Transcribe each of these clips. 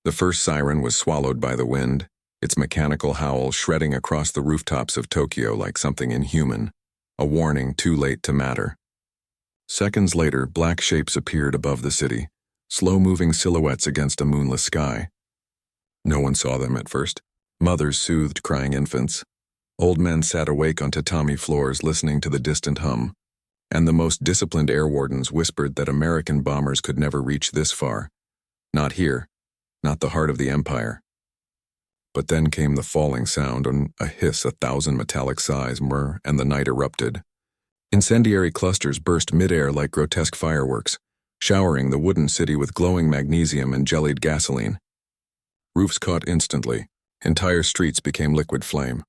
The first siren was swallowed by the wind, its mechanical howl shredding across the rooftops of Tokyo like something inhuman, a warning too late to matter. Seconds later, black shapes appeared above the city, slow-moving silhouettes against a moonless sky. No one saw them at first. Mothers soothed crying infants. Old men sat awake on tatami floors listening to the distant hum, and the most disciplined air wardens whispered that American bombers could never reach this far. Not here, not the heart of the empire. But then came the falling sound, and a hiss, 1,000 metallic sighs, and the night erupted. Incendiary clusters burst midair like grotesque fireworks, showering the wooden city with glowing magnesium and jellied gasoline. Roofs caught instantly. Entire streets became liquid flame.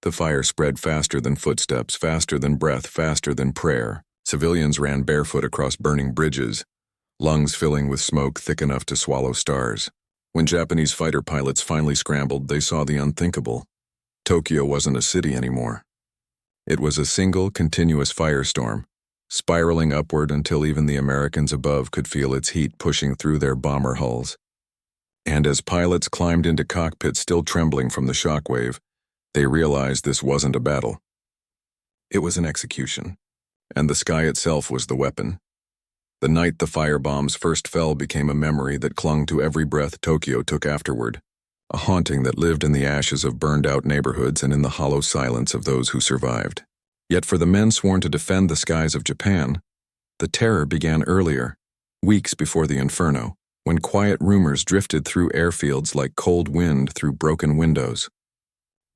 The fire spread faster than footsteps, faster than breath, faster than prayer. Civilians ran barefoot across burning bridges, lungs filling with smoke thick enough to swallow stars. When Japanese fighter pilots finally scrambled, they saw the unthinkable. Tokyo wasn't a city anymore. It was a single, continuous firestorm, spiraling upward until even the Americans above could feel its heat pushing through their bomber hulls. And as pilots climbed into cockpits still trembling from the shockwave, they realized this wasn't a battle. It was an execution, and the sky itself was the weapon. The night the firebombs first fell became a memory that clung to every breath Tokyo took afterward, a haunting that lived in the ashes of burned-out neighborhoods and in the hollow silence of those who survived. Yet for the men sworn to defend the skies of Japan, the terror began earlier, weeks before the inferno, when quiet rumors drifted through airfields like cold wind through broken windows.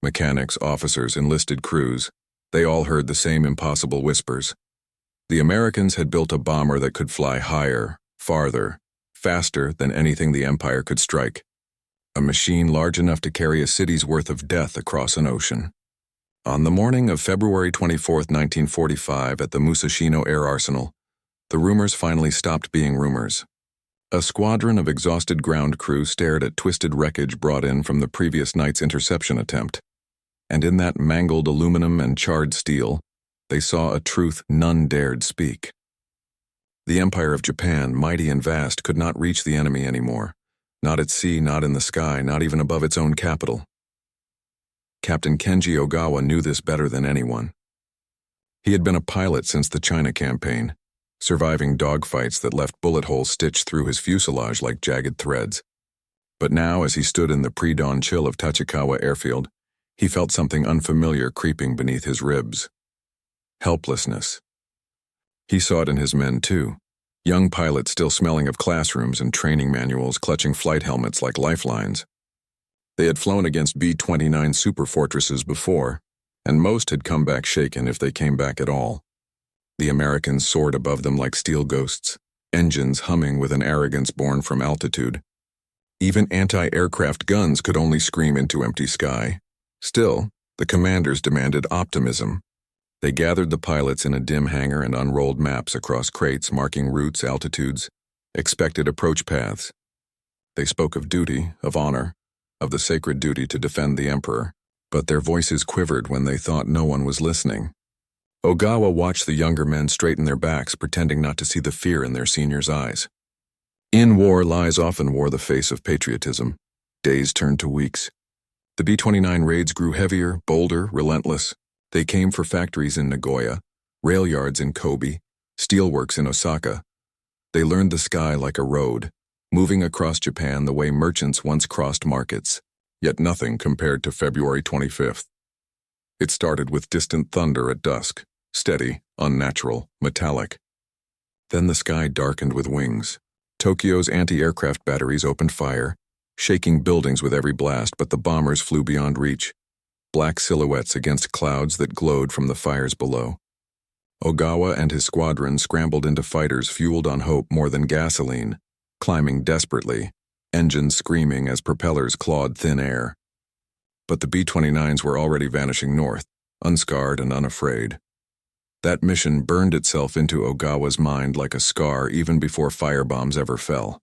Mechanics, officers, enlisted crews, they all heard the same impossible whispers. The Americans had built a bomber that could fly higher, farther, faster than anything the Empire could strike. A machine large enough to carry a city's worth of death across an ocean. On the morning of February 24, 1945, at the Musashino Air Arsenal, the rumors finally stopped being rumors. A squadron of exhausted ground crew stared at twisted wreckage brought in from the previous night's interception attempt. And in that mangled aluminum and charred steel, they saw a truth none dared speak. The Empire of Japan, mighty and vast, could not reach the enemy anymore. Not at sea, not in the sky, not even above its own capital. Captain Kenji Ogawa knew this better than anyone. He had been a pilot since the China campaign, surviving dogfights that left bullet holes stitched through his fuselage like jagged threads. But now, as he stood in the pre-dawn chill of Tachikawa airfield, he felt something unfamiliar creeping beneath his ribs. Helplessness. He saw it in his men, too. Young pilots still smelling of classrooms and training manuals, clutching flight helmets like lifelines. They had flown against B-29 superfortresses before, and most had come back shaken if they came back at all. The Americans soared above them like steel ghosts, engines humming with an arrogance born from altitude. Even anti-aircraft guns could only scream into empty sky. Still, the commanders demanded optimism. They gathered the pilots in a dim hangar and unrolled maps across crates marking routes, altitudes, expected approach paths. They spoke of duty, of honor, of the sacred duty to defend the emperor, but their voices quivered when they thought no one was listening. Ogawa watched the younger men straighten their backs, pretending not to see the fear in their seniors' eyes. In war, lies often wore the face of patriotism. Days turned to weeks. The B-29 raids grew heavier, bolder, relentless. They came for factories in Nagoya, rail yards in Kobe, steelworks in Osaka. They learned the sky like a road, moving across Japan the way merchants once crossed markets, yet nothing compared to February 25th. It started with distant thunder at dusk, steady, unnatural, metallic. Then the sky darkened with wings. Tokyo's anti-aircraft batteries opened fire, shaking buildings with every blast, but the bombers flew beyond reach. Black silhouettes against clouds that glowed from the fires below. Ogawa and his squadron scrambled into fighters fueled on hope more than gasoline, climbing desperately, engines screaming as propellers clawed thin air. But the B-29s were already vanishing north, unscarred and unafraid. That mission burned itself into Ogawa's mind like a scar even before firebombs ever fell.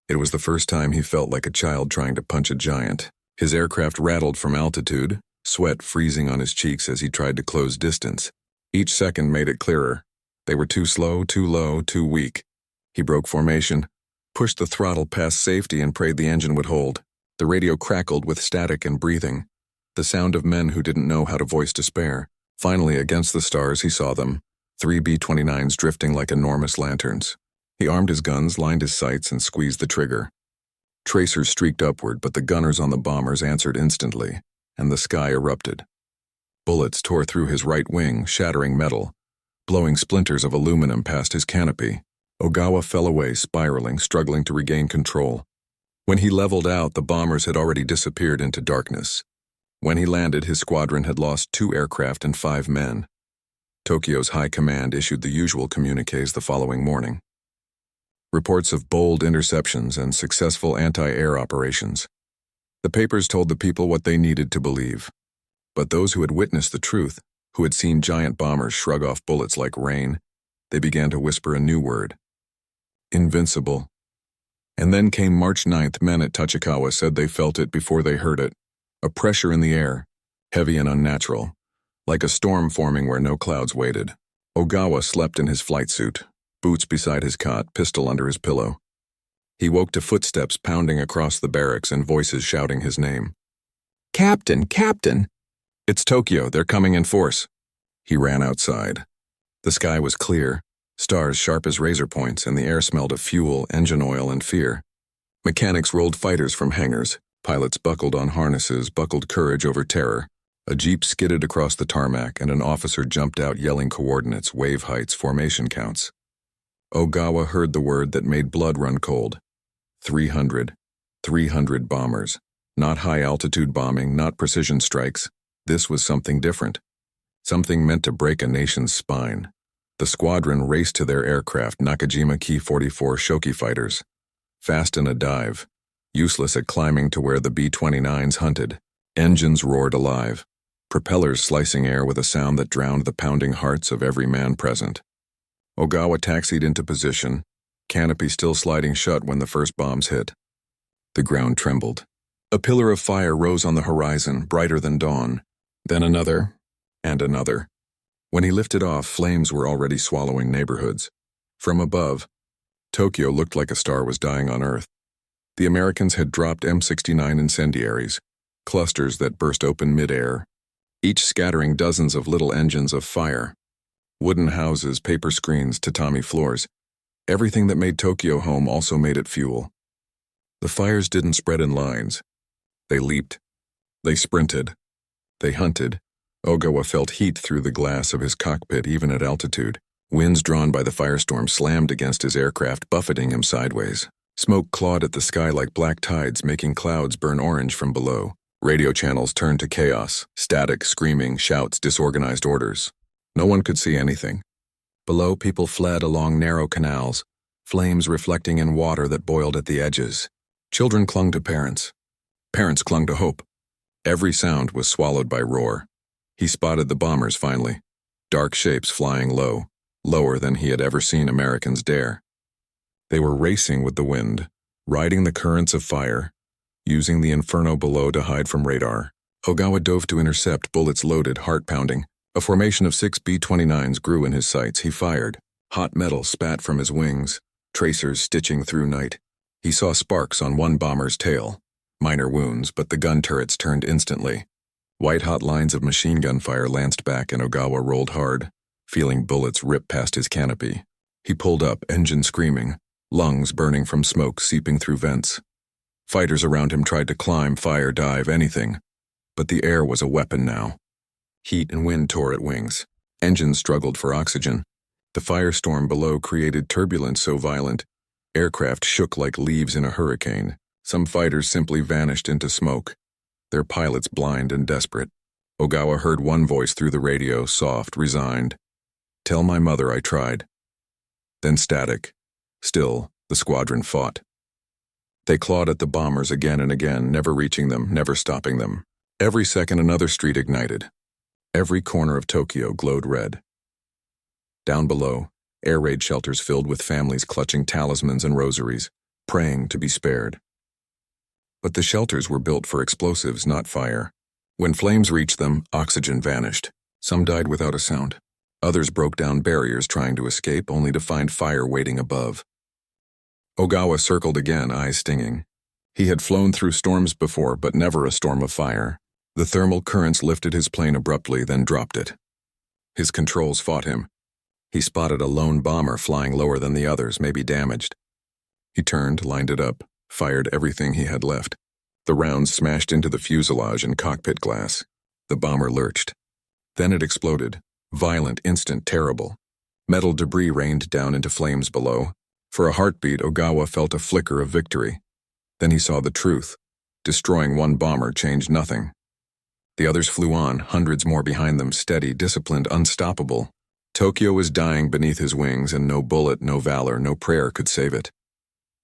It was the first time he felt like a child trying to punch a giant. His aircraft rattled from altitude, sweat freezing on his cheeks as he tried to close distance. Each second made it clearer. They were too slow, too low, too weak. He broke formation, pushed the throttle past safety and prayed the engine would hold. The radio crackled with static and breathing, the sound of men who didn't know how to voice despair. Finally, against the stars, he saw them, 3 B-29s drifting like enormous lanterns. He armed his guns, lined his sights, and squeezed the trigger. Tracers streaked upward, but the gunners on the bombers answered instantly, and the sky erupted. Bullets tore through his right wing, shattering metal, blowing splinters of aluminum past his canopy. Ogawa fell away, spiraling, struggling to regain control. When he leveled out, the bombers had already disappeared into darkness. When he landed, his squadron had lost 2 aircraft and 5 men. Tokyo's high command issued the usual communiques the following morning. Reports of bold interceptions and successful anti-air operations. The papers told the people what they needed to believe. But those who had witnessed the truth, who had seen giant bombers shrug off bullets like rain, they began to whisper a new word. Invincible. And then came March 9th. Men at Tachikawa said they felt it before they heard it. A pressure in the air, heavy and unnatural, like a storm forming where no clouds waited. Ogawa slept in his flight suit, boots beside his cot, pistol under his pillow. He woke to footsteps pounding across the barracks and voices shouting his name. "Captain! Captain!" "It's Tokyo, they're coming in force." He ran outside. The sky was clear, stars sharp as razor points, and the air smelled of fuel, engine oil, and fear. Mechanics rolled fighters from hangars. Pilots buckled on harnesses, buckled courage over terror. A jeep skidded across the tarmac, and an officer jumped out yelling coordinates, wave heights, formation counts. Ogawa heard the word that made blood run cold. 300. 300 bombers. Not high-altitude bombing, not precision strikes. This was something different. Something meant to break a nation's spine. The squadron raced to their aircraft, Nakajima Ki-44 Shoki fighters. Fast in a dive. Useless at climbing to where the B-29s hunted. Engines roared alive. Propellers slicing air with a sound that drowned the pounding hearts of every man present. Ogawa taxied into position, canopy still sliding shut when the first bombs hit. The ground trembled. A pillar of fire rose on the horizon, brighter than dawn. Then another, and another. When he lifted off, flames were already swallowing neighborhoods. From above, Tokyo looked like a star was dying on Earth. The Americans had dropped M69 incendiaries, clusters that burst open mid-air, each scattering dozens of little engines of fire. Wooden houses, paper screens, tatami floors. Everything that made Tokyo home also made it fuel. The fires didn't spread in lines. They leaped. They sprinted. They hunted. Ogawa felt heat through the glass of his cockpit even at altitude. Winds drawn by the firestorm slammed against his aircraft, buffeting him sideways. Smoke clawed at the sky like black tides, making clouds burn orange from below. Radio channels turned to chaos, static, screaming, shouts, disorganized orders. No one could see anything. Below, people fled along narrow canals, flames reflecting in water that boiled at the edges. Children clung to parents. Parents clung to hope. Every sound was swallowed by roar. He spotted the bombers finally, dark shapes flying low, lower than he had ever seen Americans dare. They were racing with the wind, riding the currents of fire, using the inferno below to hide from radar. Ogawa dove to intercept, bullets loaded, heart pounding. A formation of 6 B-29s grew in his sights. He fired. Hot metal spat from his wings, tracers stitching through night. He saw sparks on one bomber's tail. Minor wounds, but the gun turrets turned instantly. White-hot lines of machine gun fire lanced back, and Ogawa rolled hard, feeling bullets rip past his canopy. He pulled up, engine screaming, lungs burning from smoke seeping through vents. Fighters around him tried to climb, fire, dive, anything. But the air was a weapon now. Heat and wind tore at wings. Engines struggled for oxygen. The firestorm below created turbulence so violent, aircraft shook like leaves in a hurricane. Some fighters simply vanished into smoke, their pilots blind and desperate. Ogawa heard one voice through the radio, soft, resigned. "Tell my mother I tried." Then static. Still, the squadron fought. They clawed at the bombers again and again, never reaching them, never stopping them. Every second another street ignited. Every corner of Tokyo glowed red. Down below, air raid shelters filled with families clutching talismans and rosaries, praying to be spared. But the shelters were built for explosives, not fire. When flames reached them, oxygen vanished. Some died without a sound. Others broke down barriers trying to escape, only to find fire waiting above. Ogawa circled again, eyes stinging. He had flown through storms before, but never a storm of fire. The thermal currents lifted his plane abruptly, then dropped it. His controls fought him. He spotted a lone bomber flying lower than the others, maybe damaged. He turned, lined it up, fired everything he had left. The rounds smashed into the fuselage and cockpit glass. The bomber lurched. Then it exploded. Violent, instant, terrible. Metal debris rained down into flames below. For a heartbeat, Ogawa felt a flicker of victory. Then he saw the truth. Destroying one bomber changed nothing. The others flew on, hundreds more behind them, steady, disciplined, unstoppable. Tokyo was dying beneath his wings, and no bullet, no valor, no prayer could save it.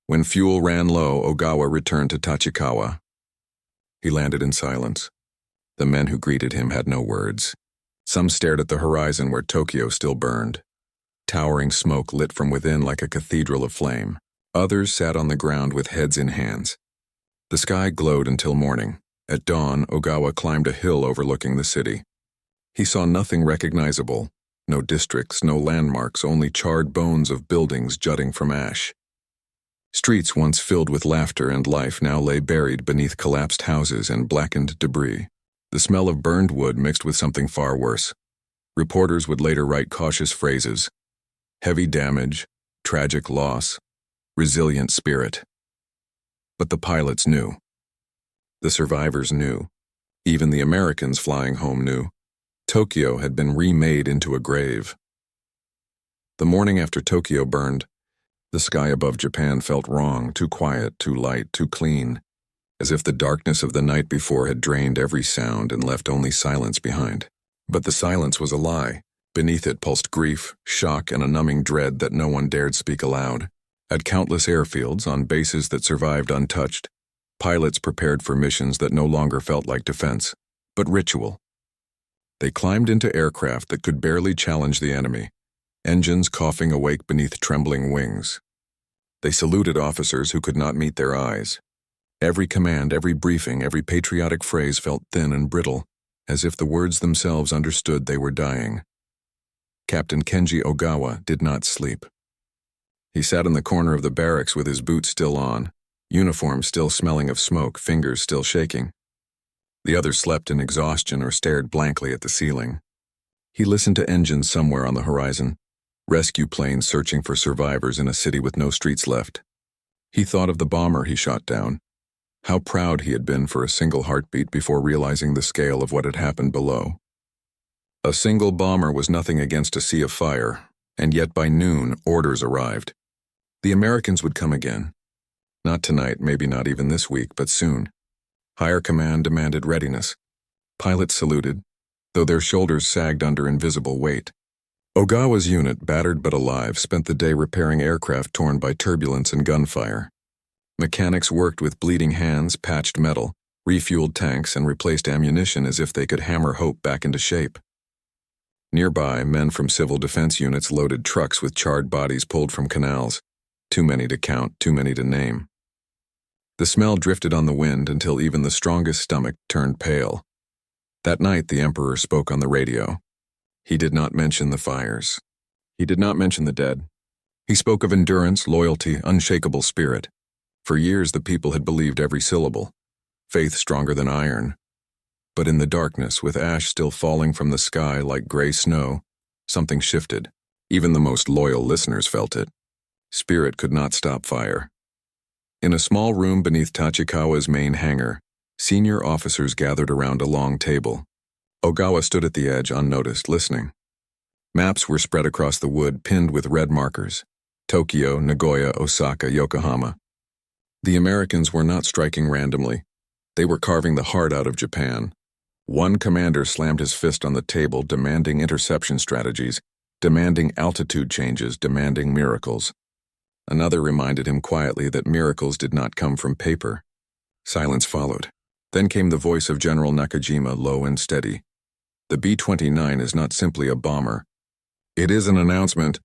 When fuel ran low, Ogawa returned to Tachikawa. He landed in silence. The men who greeted him had no words. Some stared at the horizon where Tokyo still burned. Towering smoke lit from within like a cathedral of flame. Others sat on the ground with heads in hands. The sky glowed until morning. At dawn, Ogawa climbed a hill overlooking the city. He saw nothing recognizable. No districts, no landmarks, only charred bones of buildings jutting from ash. Streets once filled with laughter and life now lay buried beneath collapsed houses and blackened debris. The smell of burned wood mixed with something far worse. Reporters would later write cautious phrases. Heavy damage, tragic loss, resilient spirit. But the pilots knew. The survivors knew. Even the Americans flying home knew. Tokyo had been remade into a grave. The morning after Tokyo burned, the sky above Japan felt wrong, too quiet, too light, too clean, as if the darkness of the night before had drained every sound and left only silence behind. But the silence was a lie. Beneath it pulsed grief, shock, and a numbing dread that no one dared speak aloud. At countless airfields, on bases that survived untouched, pilots prepared for missions that no longer felt like defense, but ritual. They climbed into aircraft that could barely challenge the enemy, engines coughing awake beneath trembling wings. They saluted officers who could not meet their eyes. Every command, every briefing, every patriotic phrase felt thin and brittle, as if the words themselves understood they were dying. Captain Kenji Ogawa did not sleep. He sat in the corner of the barracks with his boots still on, uniform still smelling of smoke, fingers still shaking. The others slept in exhaustion or stared blankly at the ceiling. He listened to engines somewhere on the horizon, rescue planes searching for survivors in a city with no streets left. He thought of the bomber he shot down, how proud he had been for a single heartbeat before realizing the scale of what had happened below. A single bomber was nothing against a sea of fire, and yet by noon, orders arrived. The Americans would come again. Not tonight, maybe not even this week, but soon. Higher command demanded readiness. Pilots saluted, though their shoulders sagged under invisible weight. Ogawa's unit, battered but alive, spent the day repairing aircraft torn by turbulence and gunfire. Mechanics worked with bleeding hands, patched metal, refueled tanks, and replaced ammunition as if they could hammer hope back into shape. Nearby, men from civil defense units loaded trucks with charred bodies pulled from canals. Too many to count, too many to name. The smell drifted on the wind until even the strongest stomach turned pale. That night, the Emperor spoke on the radio. He did not mention the fires. He did not mention the dead. He spoke of endurance, loyalty, unshakable spirit. For years, the people had believed every syllable. Faith stronger than iron. But in the darkness, with ash still falling from the sky like gray snow, something shifted. Even the most loyal listeners felt it. Spirit could not stop fire. In a small room beneath Tachikawa's main hangar, senior officers gathered around a long table. Ogawa stood at the edge, unnoticed, listening. Maps were spread across the wood, pinned with red markers. Tokyo, Nagoya, Osaka, Yokohama. The Americans were not striking randomly. They were carving the heart out of Japan. One commander slammed his fist on the table, demanding interception strategies, demanding altitude changes, demanding miracles. Another reminded him quietly that miracles did not come from paper. Silence followed. Then came the voice of General Nakajima, low and steady. The B-29 is not simply a bomber. It is an announcement.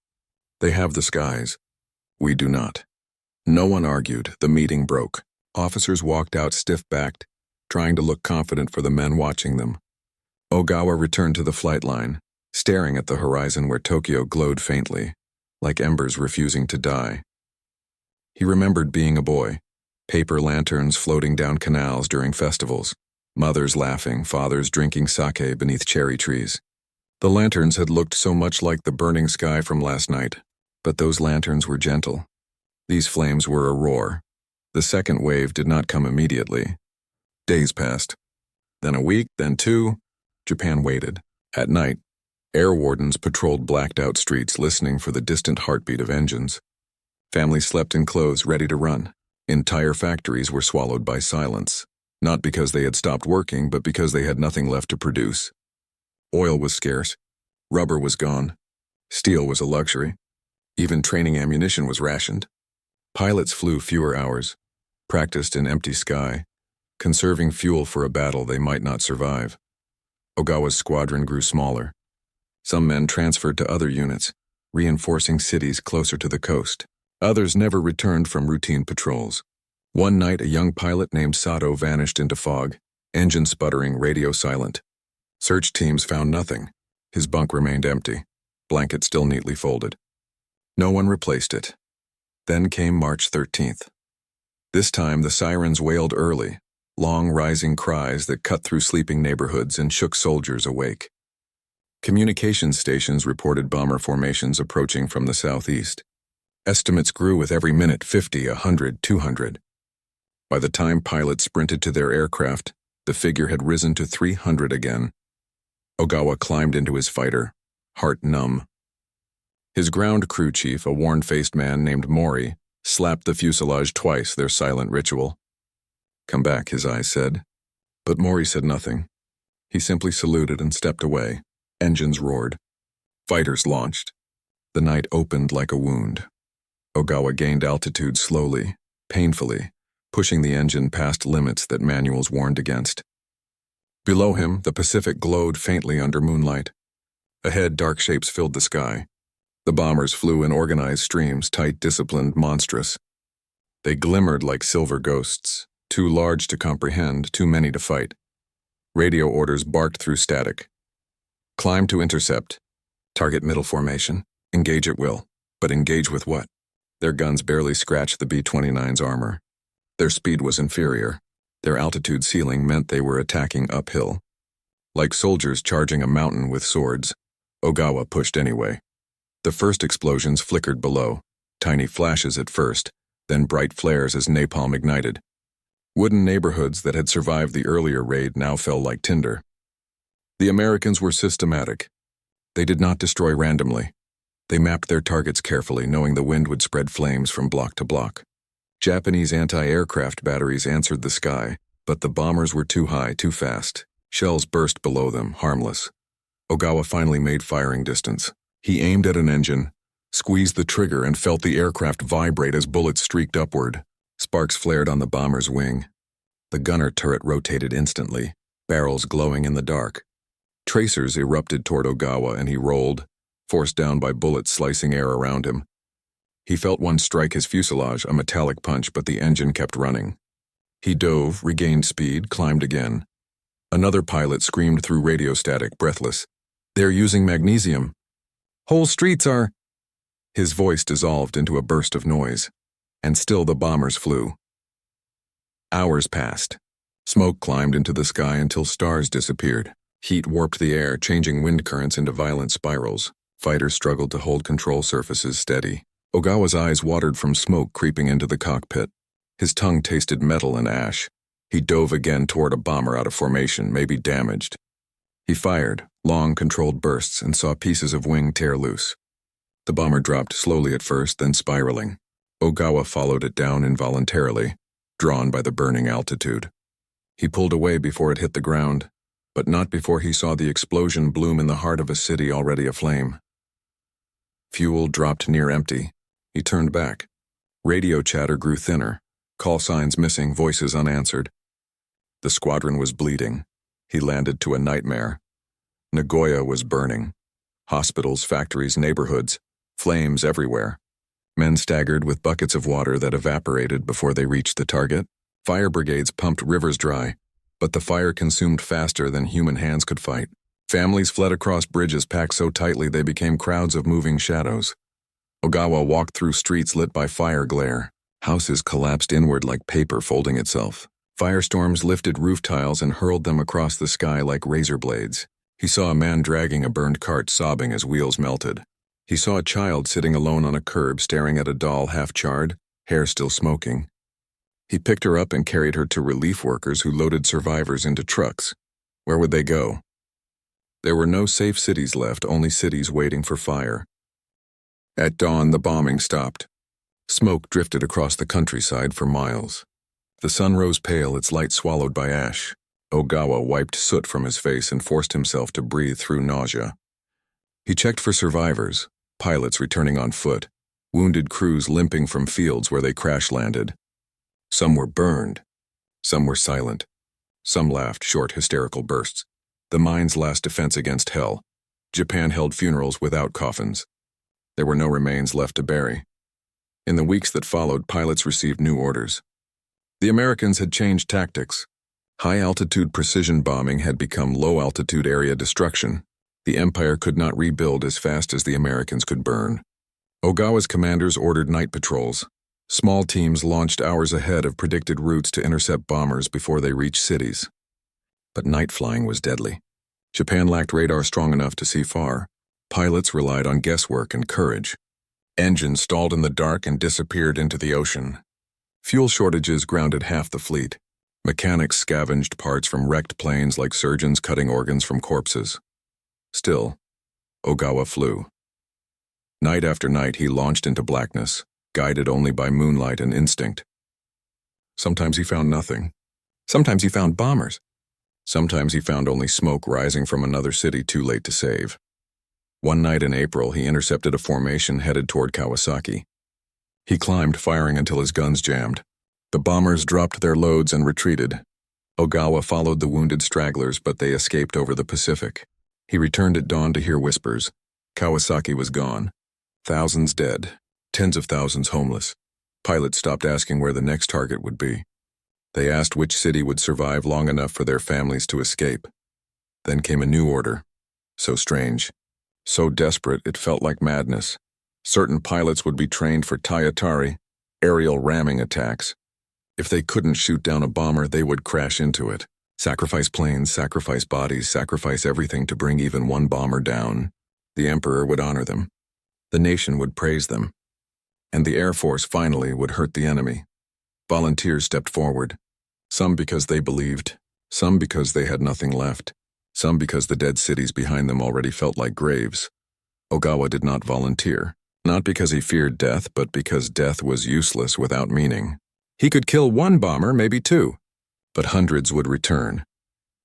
They have the skies. We do not. No one argued. The meeting broke. Officers walked out stiff-backed, trying to look confident for the men watching them. Ogawa returned to the flight line, staring at the horizon where Tokyo glowed faintly, like embers refusing to die. He remembered being a boy, paper lanterns floating down canals during festivals, mothers laughing, fathers drinking sake beneath cherry trees. The lanterns had looked so much like the burning sky from last night, but those lanterns were gentle. These flames were a roar. The second wave did not come immediately. Days passed. Then a week, then two. Japan waited. At night, air wardens patrolled blacked-out streets listening for the distant heartbeat of engines. Families slept in clothes ready to run. Entire factories were swallowed by silence, not because they had stopped working, but because they had nothing left to produce. Oil was scarce. Rubber was gone. Steel was a luxury. Even training ammunition was rationed. Pilots flew fewer hours, practiced in empty sky, conserving fuel for a battle they might not survive. Ogawa's squadron grew smaller. Some men transferred to other units, reinforcing cities closer to the coast. Others never returned from routine patrols. One night, a young pilot named Sato vanished into fog, engine sputtering, radio silent. Search teams found nothing. His bunk remained empty, blanket still neatly folded. No one replaced it. Then came March 13th. This time, the sirens wailed early, long rising cries that cut through sleeping neighborhoods and shook soldiers awake. Communications stations reported bomber formations approaching from the southeast. Estimates grew with every minute: 50, 100, 200. By the time pilots sprinted to their aircraft, the figure had risen to 300 again. Ogawa climbed into his fighter, heart numb. His ground crew chief, a worn-faced man named Mori, slapped the fuselage twice, their silent ritual. "Come back," his eyes said. But Mori said nothing. He simply saluted and stepped away. Engines roared. Fighters launched. The night opened like a wound. Ogawa gained altitude slowly, painfully, pushing the engine past limits that manuals warned against. Below him, the Pacific glowed faintly under moonlight. Ahead, dark shapes filled the sky. The bombers flew in organized streams, tight, disciplined, monstrous. They glimmered like silver ghosts, too large to comprehend, too many to fight. Radio orders barked through static. Climb to intercept. Target middle formation. Engage at will. But engage with what? Their guns barely scratched the B-29's armor. Their speed was inferior. Their altitude ceiling meant they were attacking uphill. Like soldiers charging a mountain with swords, Ogawa pushed anyway. The first explosions flickered below, tiny flashes at first, then bright flares as napalm ignited. Wooden neighborhoods that had survived the earlier raid now fell like tinder. The Americans were systematic. They did not destroy randomly. They mapped their targets carefully, knowing the wind would spread flames from block to block. Japanese anti-aircraft batteries answered the sky, but the bombers were too high, too fast. Shells burst below them, harmless. Ogawa finally made firing distance. He aimed at an engine, squeezed the trigger, and felt the aircraft vibrate as bullets streaked upward. Sparks flared on the bomber's wing. The gunner turret rotated instantly, barrels glowing in the dark. Tracers erupted toward Ogawa, and he rolled, forced down by bullets slicing air around him. He felt one strike his fuselage, a metallic punch, but the engine kept running. He dove, regained speed, climbed again. Another pilot screamed through radio static, breathless. "They're using magnesium. Whole streets are—" His voice dissolved into a burst of noise, and still the bombers flew. Hours passed. Smoke climbed into the sky until stars disappeared. Heat warped the air, changing wind currents into violent spirals. Fighters struggled to hold control surfaces steady. Ogawa's eyes watered from smoke creeping into the cockpit. His tongue tasted metal and ash. He dove again toward a bomber out of formation, maybe damaged. He fired, long, controlled bursts, and saw pieces of wing tear loose. The bomber dropped slowly at first, then spiraling. Ogawa followed it down involuntarily, drawn by the burning altitude. He pulled away before it hit the ground, but not before he saw the explosion bloom in the heart of a city already aflame. Fuel dropped near empty. He turned back. Radio chatter grew thinner, call signs missing, voices unanswered. The squadron was bleeding. He landed to a nightmare. Nagoya was burning. Hospitals, factories, neighborhoods, flames everywhere. Men staggered with buckets of water that evaporated before they reached the target. Fire brigades pumped rivers dry, but the fire consumed faster than human hands could fight. Families fled across bridges packed so tightly they became crowds of moving shadows. Ogawa walked through streets lit by fire glare. Houses collapsed inward like paper folding itself. Firestorms lifted roof tiles and hurled them across the sky like razor blades. He saw a man dragging a burned cart, sobbing as wheels melted. He saw a child sitting alone on a curb staring at a doll half-charred, hair still smoking. He picked her up and carried her to relief workers who loaded survivors into trucks. Where would they go? There were no safe cities left, only cities waiting for fire. At dawn, the bombing stopped. Smoke drifted across the countryside for miles. The sun rose pale, its light swallowed by ash. Ogawa wiped soot from his face and forced himself to breathe through nausea. He checked for survivors, pilots returning on foot, wounded crews limping from fields where they crash-landed. Some were burned. Some were silent. Some laughed short, hysterical bursts. The mine's last defense against hell. Japan held funerals without coffins. There were no remains left to bury. In the weeks that followed, pilots received new orders. The Americans had changed tactics. High-altitude precision bombing had become low-altitude area destruction. The Empire could not rebuild as fast as the Americans could burn. Ogawa's commanders ordered night patrols. Small teams launched hours ahead of predicted routes to intercept bombers before they reached cities. But night flying was deadly. Japan lacked radar strong enough to see far. Pilots relied on guesswork and courage. Engines stalled in the dark and disappeared into the ocean. Fuel shortages grounded half the fleet. Mechanics scavenged parts from wrecked planes like surgeons cutting organs from corpses. Still, Ogawa flew. Night after night he launched into blackness, guided only by moonlight and instinct. Sometimes he found nothing. Sometimes he found bombers. Sometimes he found only smoke rising from another city too late to save. One night in April, he intercepted a formation headed toward Kawasaki. He climbed, firing until his guns jammed. The bombers dropped their loads and retreated. Ogawa followed the wounded stragglers, but they escaped over the Pacific. He returned at dawn to hear whispers. Kawasaki was gone. Thousands dead. Tens of thousands homeless. Pilots stopped asking where the next target would be. They asked which city would survive long enough for their families to escape. Then came a new order. So strange. So desperate it felt like madness. Certain pilots would be trained for Tayatari, aerial ramming attacks. If they couldn't shoot down a bomber, they would crash into it. Sacrifice planes, sacrifice bodies, sacrifice everything to bring even one bomber down. The Emperor would honor them. The nation would praise them. And the Air Force finally would hurt the enemy. Volunteers stepped forward. Some because they believed. Some because they had nothing left. Some because the dead cities behind them already felt like graves. Ogawa did not volunteer. Not because he feared death, but because death was useless without meaning. He could kill one bomber, maybe two, but hundreds would return.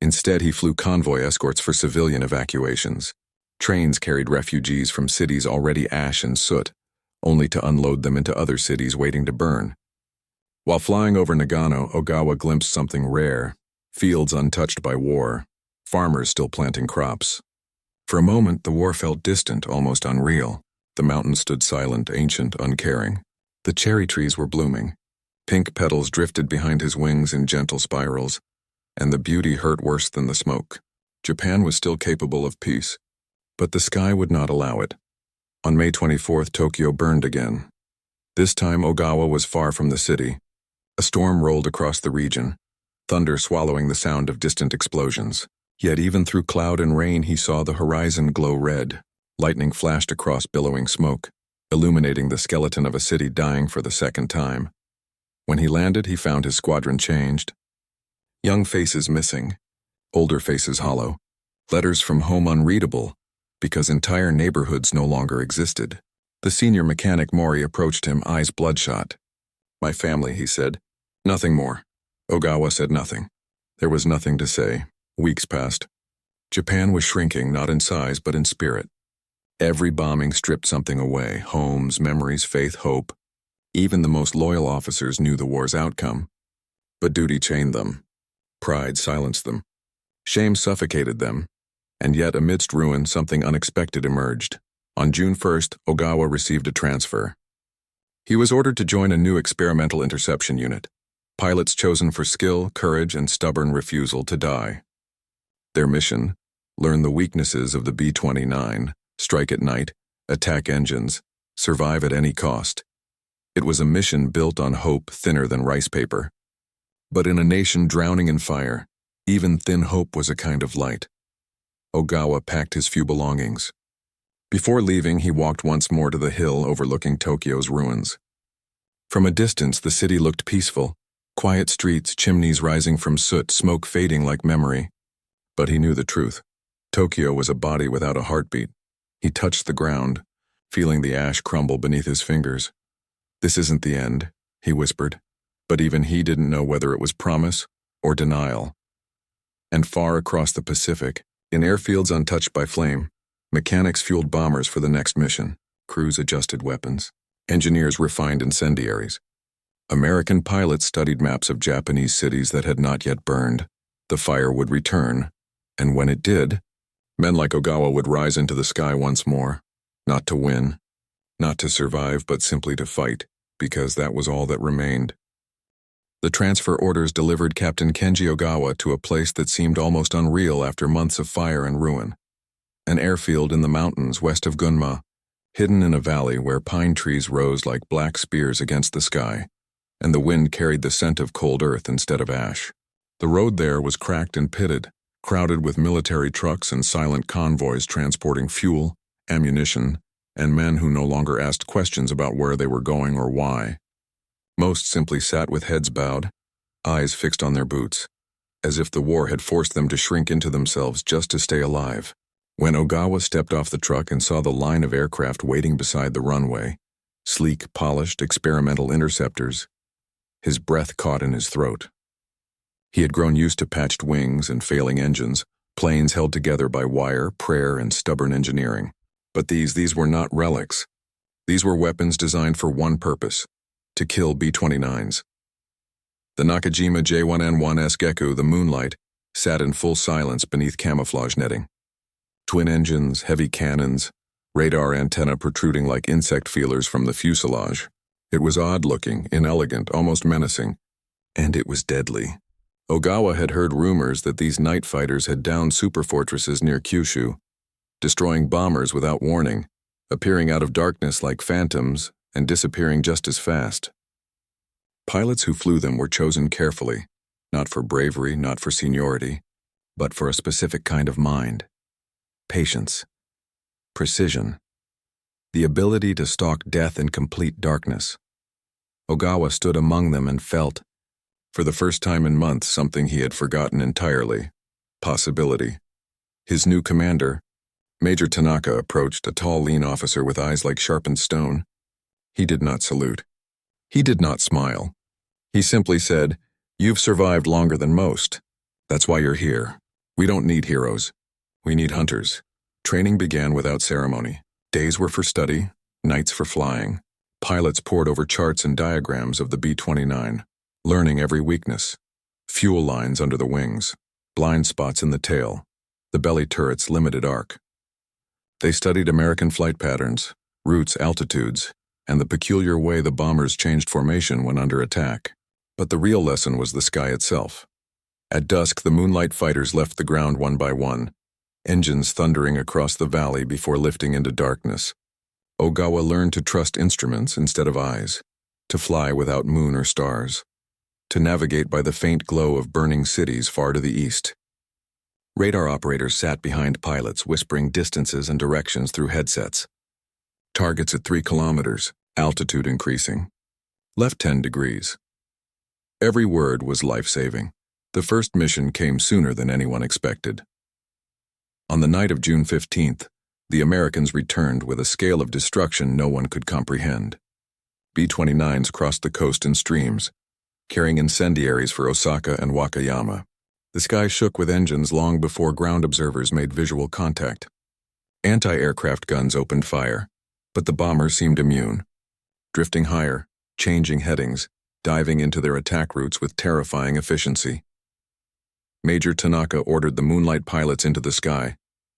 Instead, he flew convoy escorts for civilian evacuations. Trains carried refugees from cities already ash and soot, only to unload them into other cities waiting to burn. While flying over Nagano, Ogawa glimpsed something rare: fields untouched by war, farmers still planting crops. For a moment, the war felt distant, almost unreal. The mountains stood silent, ancient, uncaring. The cherry trees were blooming. Pink petals drifted behind his wings in gentle spirals, and the beauty hurt worse than the smoke. Japan was still capable of peace, but the sky would not allow it. On May 24th, Tokyo burned again. This time, Ogawa was far from the city. A storm rolled across the region, thunder swallowing the sound of distant explosions. Yet even through cloud and rain, he saw the horizon glow red. Lightning flashed across billowing smoke, illuminating the skeleton of a city dying for the second time. When he landed, he found his squadron changed. Young faces missing, older faces hollow, letters from home unreadable, because entire neighborhoods no longer existed. The senior mechanic Mori approached him, eyes bloodshot. "My family," he said. "Nothing more." Ogawa said nothing. There was nothing to say. Weeks passed. Japan was shrinking, not in size, but in spirit. Every bombing stripped something away: homes, memories, faith, hope. Even the most loyal officers knew the war's outcome. But duty chained them. Pride silenced them. Shame suffocated them. And yet, amidst ruin, something unexpected emerged. On June 1st, Ogawa received a transfer. He was ordered to join a new experimental interception unit. Pilots chosen for skill, courage, and stubborn refusal to die. Their mission: learn the weaknesses of the B-29, strike at night, attack engines, survive at any cost. It was a mission built on hope thinner than rice paper. But in a nation drowning in fire, even thin hope was a kind of light. Ogawa packed his few belongings. Before leaving, he walked once more to the hill overlooking Tokyo's ruins. From a distance, the city looked peaceful, quiet streets, chimneys rising from soot, smoke fading like memory. But he knew the truth. Tokyo was a body without a heartbeat. He touched the ground, feeling the ash crumble beneath his fingers. "This isn't the end," he whispered, but even he didn't know whether it was promise or denial. And far across the Pacific, in airfields untouched by flame, mechanics fueled bombers for the next mission, crews adjusted weapons, engineers refined incendiaries. American pilots studied maps of Japanese cities that had not yet burned. The fire would return, and when it did, men like Ogawa would rise into the sky once more, not to win, not to survive, but simply to fight, because that was all that remained. The transfer orders delivered Captain Kenji Ogawa to a place that seemed almost unreal after months of fire and ruin. An airfield in the mountains west of Gunma, hidden in a valley where pine trees rose like black spears against the sky, and the wind carried the scent of cold earth instead of ash. The road there was cracked and pitted, crowded with military trucks and silent convoys transporting fuel, ammunition, and men who no longer asked questions about where they were going or why. Most simply sat with heads bowed, eyes fixed on their boots, as if the war had forced them to shrink into themselves just to stay alive. When Ogawa stepped off the truck and saw the line of aircraft waiting beside the runway, sleek, polished, experimental interceptors, his breath caught in his throat. He had grown used to patched wings and failing engines, planes held together by wire, prayer, and stubborn engineering. But these were not relics. These were weapons designed for one purpose: to kill B-29s. The Nakajima J1N1S Geku, the Moonlight, sat in full silence beneath camouflage netting. Twin engines, heavy cannons, radar antenna protruding like insect feelers from the fuselage. It was odd-looking, inelegant, almost menacing, and it was deadly. Ogawa had heard rumors that these night fighters had downed superfortresses near Kyushu, destroying bombers without warning, appearing out of darkness like phantoms and disappearing just as fast. Pilots who flew them were chosen carefully, not for bravery, not for seniority, but for a specific kind of mind. Patience, precision, the ability to stalk death in complete darkness. Ogawa stood among them and felt, for the first time in months, something he had forgotten entirely: possibility. His new commander, Major Tanaka, approached, a tall, lean officer with eyes like sharpened stone. He did not salute. He did not smile. He simply said, "You've survived longer than most. That's why you're here. We don't need heroes. We need hunters." Training began without ceremony. Days were for study, nights for flying. Pilots pored over charts and diagrams of the B-29, learning every weakness: fuel lines under the wings, blind spots in the tail, the belly turret's limited arc. They studied American flight patterns, routes, altitudes, and the peculiar way the bombers changed formation when under attack. But the real lesson was the sky itself. At dusk, the Moonlight fighters left the ground one by one, engines thundering across the valley before lifting into darkness. Ogawa learned to trust instruments instead of eyes, to fly without moon or stars, to navigate by the faint glow of burning cities far to the east. Radar operators sat behind pilots, whispering distances and directions through headsets. Targets at 3 kilometers, altitude increasing. Left 10 degrees. Every word was life-saving. The first mission came sooner than anyone expected. On the night of June 15th, the Americans returned with a scale of destruction no one could comprehend. B-29s crossed the coast in streams, carrying incendiaries for Osaka and Wakayama. The sky shook with engines long before ground observers made visual contact. Anti-aircraft guns opened fire, but the bombers seemed immune, drifting higher, changing headings, diving into their attack routes with terrifying efficiency. Major Tanaka ordered the Moonlight pilots into the sky.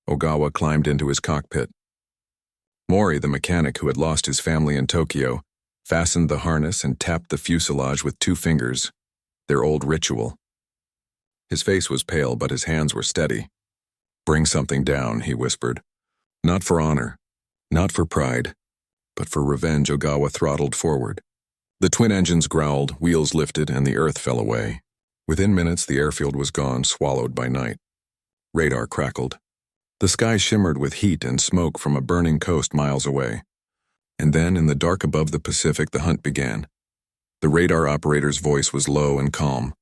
Ogawa climbed into his cockpit. Mori, the mechanic who had lost his family in Tokyo, fastened the harness and tapped the fuselage with 2 fingers, their old ritual. His face was pale, but his hands were steady. "Bring something down," he whispered. Not for honor, not for pride, but for revenge. Ogawa throttled forward. The twin engines growled, wheels lifted, and the earth fell away. Within minutes, the airfield was gone, swallowed by night. Radar crackled. The sky shimmered with heat and smoke from a burning coast miles away. And then, in the dark above the Pacific, the hunt began. The radar operator's voice was low and calm.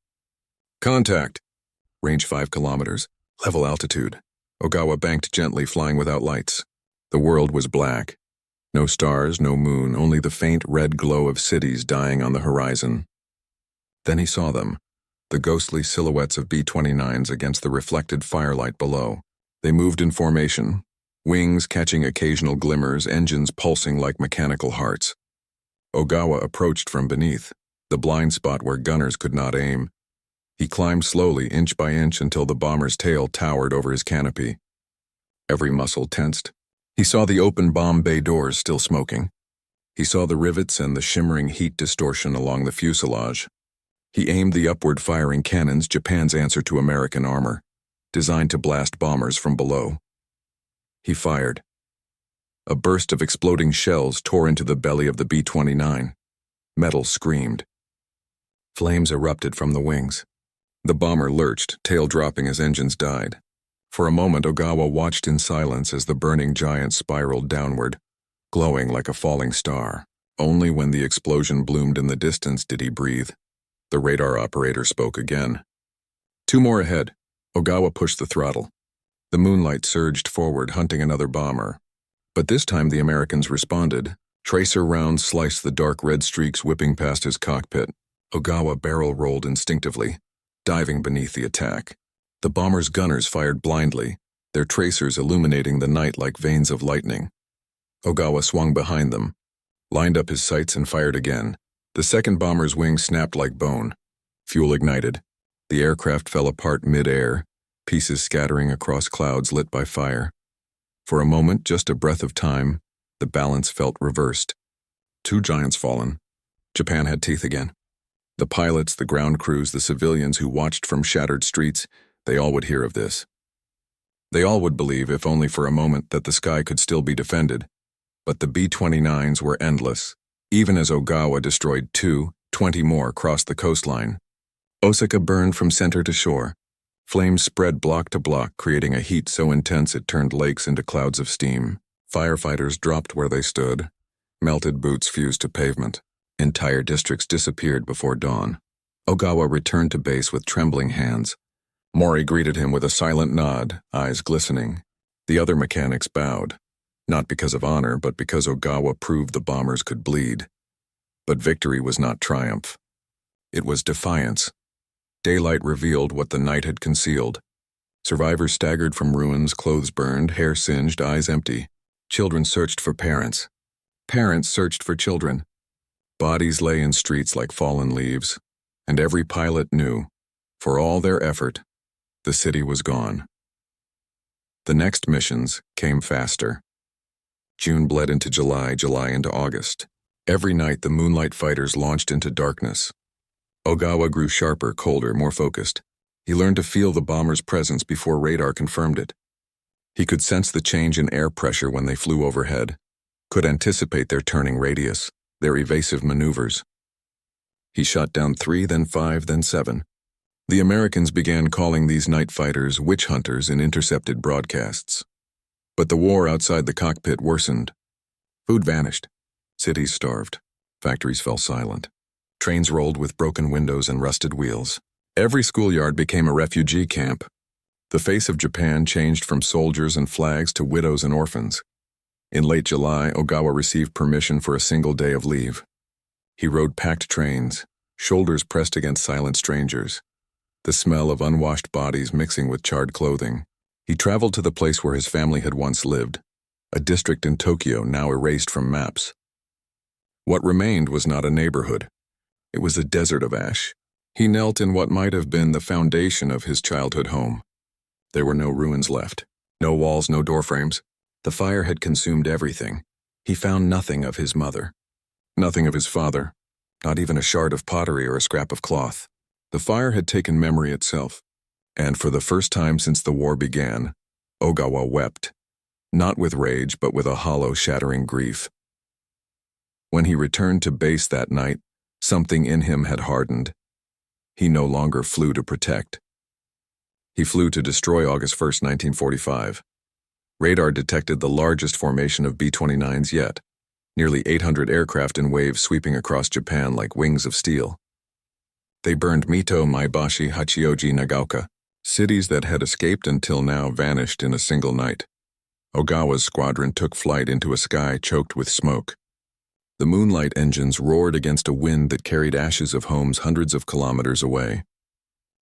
Contact. Range 5 kilometers. Level altitude. Ogawa banked gently, flying without lights. The world was black. No stars, no moon, only the faint red glow of cities dying on the horizon. Then he saw them, the ghostly silhouettes of B-29s against the reflected firelight below. They moved in formation, wings catching occasional glimmers, engines pulsing like mechanical hearts. Ogawa approached from beneath, the blind spot where gunners could not aim. He climbed slowly, inch by inch, until the bomber's tail towered over his canopy. Every muscle tensed. He saw the open bomb bay doors still smoking. He saw the rivets and the shimmering heat distortion along the fuselage. He aimed the upward-firing cannons, Japan's answer to American armor, designed to blast bombers from below. He fired. A burst of exploding shells tore into the belly of the B-29. Metal screamed. Flames erupted from the wings. The bomber lurched, tail dropping as engines died. For a moment, Ogawa watched in silence as the burning giant spiraled downward, glowing like a falling star. Only when the explosion bloomed in the distance did he breathe. The radar operator spoke again. 2 more ahead. Ogawa pushed the throttle. The moonlight surged forward, hunting another bomber. But this time the Americans responded. Tracer rounds sliced the dark red streaks whipping past his cockpit. Ogawa barrel rolled instinctively, diving beneath the attack. The bomber's gunners fired blindly, their tracers illuminating the night like veins of lightning. Ogawa swung behind them, lined up his sights and fired again. The second bomber's wings snapped like bone. Fuel ignited. The aircraft fell apart mid-air, pieces scattering across clouds lit by fire. For a moment, just a breath of time, the balance felt reversed. 2 giants fallen. Japan had teeth again. The pilots, the ground crews, the civilians who watched from shattered streets, they all would hear of this. They all would believe, if only for a moment, that the sky could still be defended. But the B-29s were endless. Even as Ogawa destroyed 20 more crossed the coastline. Osaka burned from center to shore. Flames spread block to block, creating a heat so intense it turned lakes into clouds of steam. Firefighters dropped where they stood. Melted boots fused to pavement. Entire districts disappeared before dawn. Ogawa returned to base with trembling hands. Mori greeted him with a silent nod, eyes glistening. The other mechanics bowed, not because of honor, but because Ogawa proved the bombers could bleed. But victory was not triumph. It was defiance. Daylight revealed what the night had concealed. Survivors staggered from ruins, clothes burned, hair singed, eyes empty. Children searched for parents. Parents searched for children. Bodies lay in streets like fallen leaves. And every pilot knew, for all their effort, the city was gone. The next missions came faster. June bled into July, July into August. Every night the moonlight fighters launched into darkness. Ogawa grew sharper, colder, more focused. He learned to feel the bomber's presence before radar confirmed it. He could sense the change in air pressure when they flew overhead, could anticipate their turning radius, their evasive maneuvers. He shot down 3, then 5, then 7. The Americans began calling these night fighters witch hunters in intercepted broadcasts. But the war outside the cockpit worsened. Food vanished. Cities starved. Factories fell silent. Trains rolled with broken windows and rusted wheels. Every schoolyard became a refugee camp. The face of Japan changed from soldiers and flags to widows and orphans. In late July, Ogawa received permission for a single day of leave. He rode packed trains, shoulders pressed against silent strangers, the smell of unwashed bodies mixing with charred clothing. He traveled to the place where his family had once lived, a district in Tokyo now erased from maps. What remained was not a neighborhood. It was a desert of ash. He knelt in what might have been the foundation of his childhood home. There were no ruins left, no walls, no doorframes. The fire had consumed everything. He found nothing of his mother, nothing of his father, not even a shard of pottery or a scrap of cloth. The fire had taken memory itself, and for the first time since the war began, Ogawa wept, not with rage, but with a hollow, shattering grief. When he returned to base that night, Something in him had hardened. He no longer flew to protect. He flew to destroy. August 1, 1945. Radar detected the largest formation of B-29s yet, nearly 800 aircraft in waves sweeping across Japan like wings of steel. They burned Mito, Maebashi, Hachioji, Nagaoka, cities that had escaped until now vanished in a single night. Ogawa's squadron took flight into a sky choked with smoke. The moonlight engines roared against a wind that carried ashes of homes hundreds of kilometers away.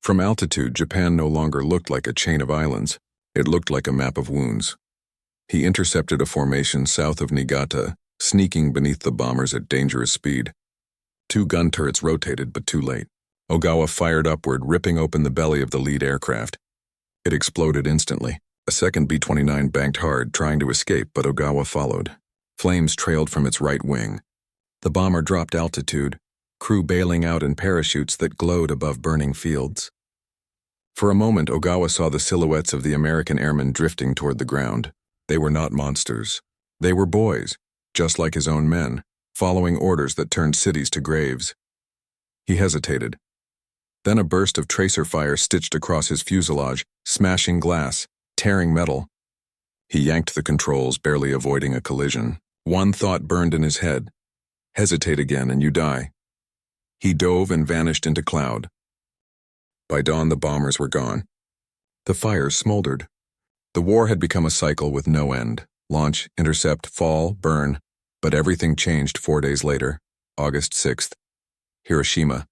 From altitude, Japan no longer looked like a chain of islands. It looked like a map of wounds. He intercepted a formation south of Niigata, sneaking beneath the bombers at dangerous speed. 2 gun turrets rotated, but too late. Ogawa fired upward, ripping open the belly of the lead aircraft. It exploded instantly. A second B-29 banked hard, trying to escape, but Ogawa followed. Flames trailed from its right wing. The bomber dropped altitude, crew bailing out in parachutes that glowed above burning fields. For a moment, Ogawa saw the silhouettes of the American airmen drifting toward the ground. They were not monsters. They were boys, just like his own men, following orders that turned cities to graves. He hesitated. Then a burst of tracer fire stitched across his fuselage, smashing glass, tearing metal. He yanked the controls, barely avoiding a collision. One thought burned in his head. Hesitate again and you die. He dove and vanished into cloud. By dawn, the bombers were gone. The fires smoldered. The war had become a cycle with no end. Launch, intercept, fall, burn. But everything changed 4 days later, August 6th. Hiroshima.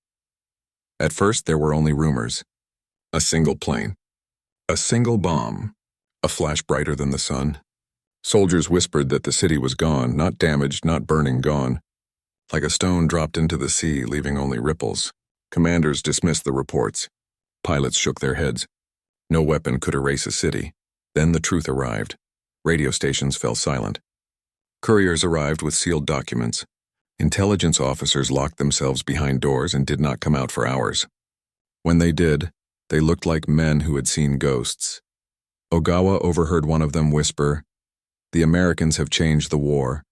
At first, there were only rumors. A single plane. A single bomb. A flash brighter than the sun. Soldiers whispered that the city was gone, not damaged, not burning, gone. Like a stone dropped into the sea, leaving only ripples. Commanders dismissed the reports. Pilots shook their heads. No weapon could erase a city. Then the truth arrived. Radio stations fell silent. Couriers arrived with sealed documents. Intelligence officers locked themselves behind doors and did not come out for hours. When they did, they looked like men who had seen ghosts. Ogawa overheard one of them whisper, "The Americans have changed the war."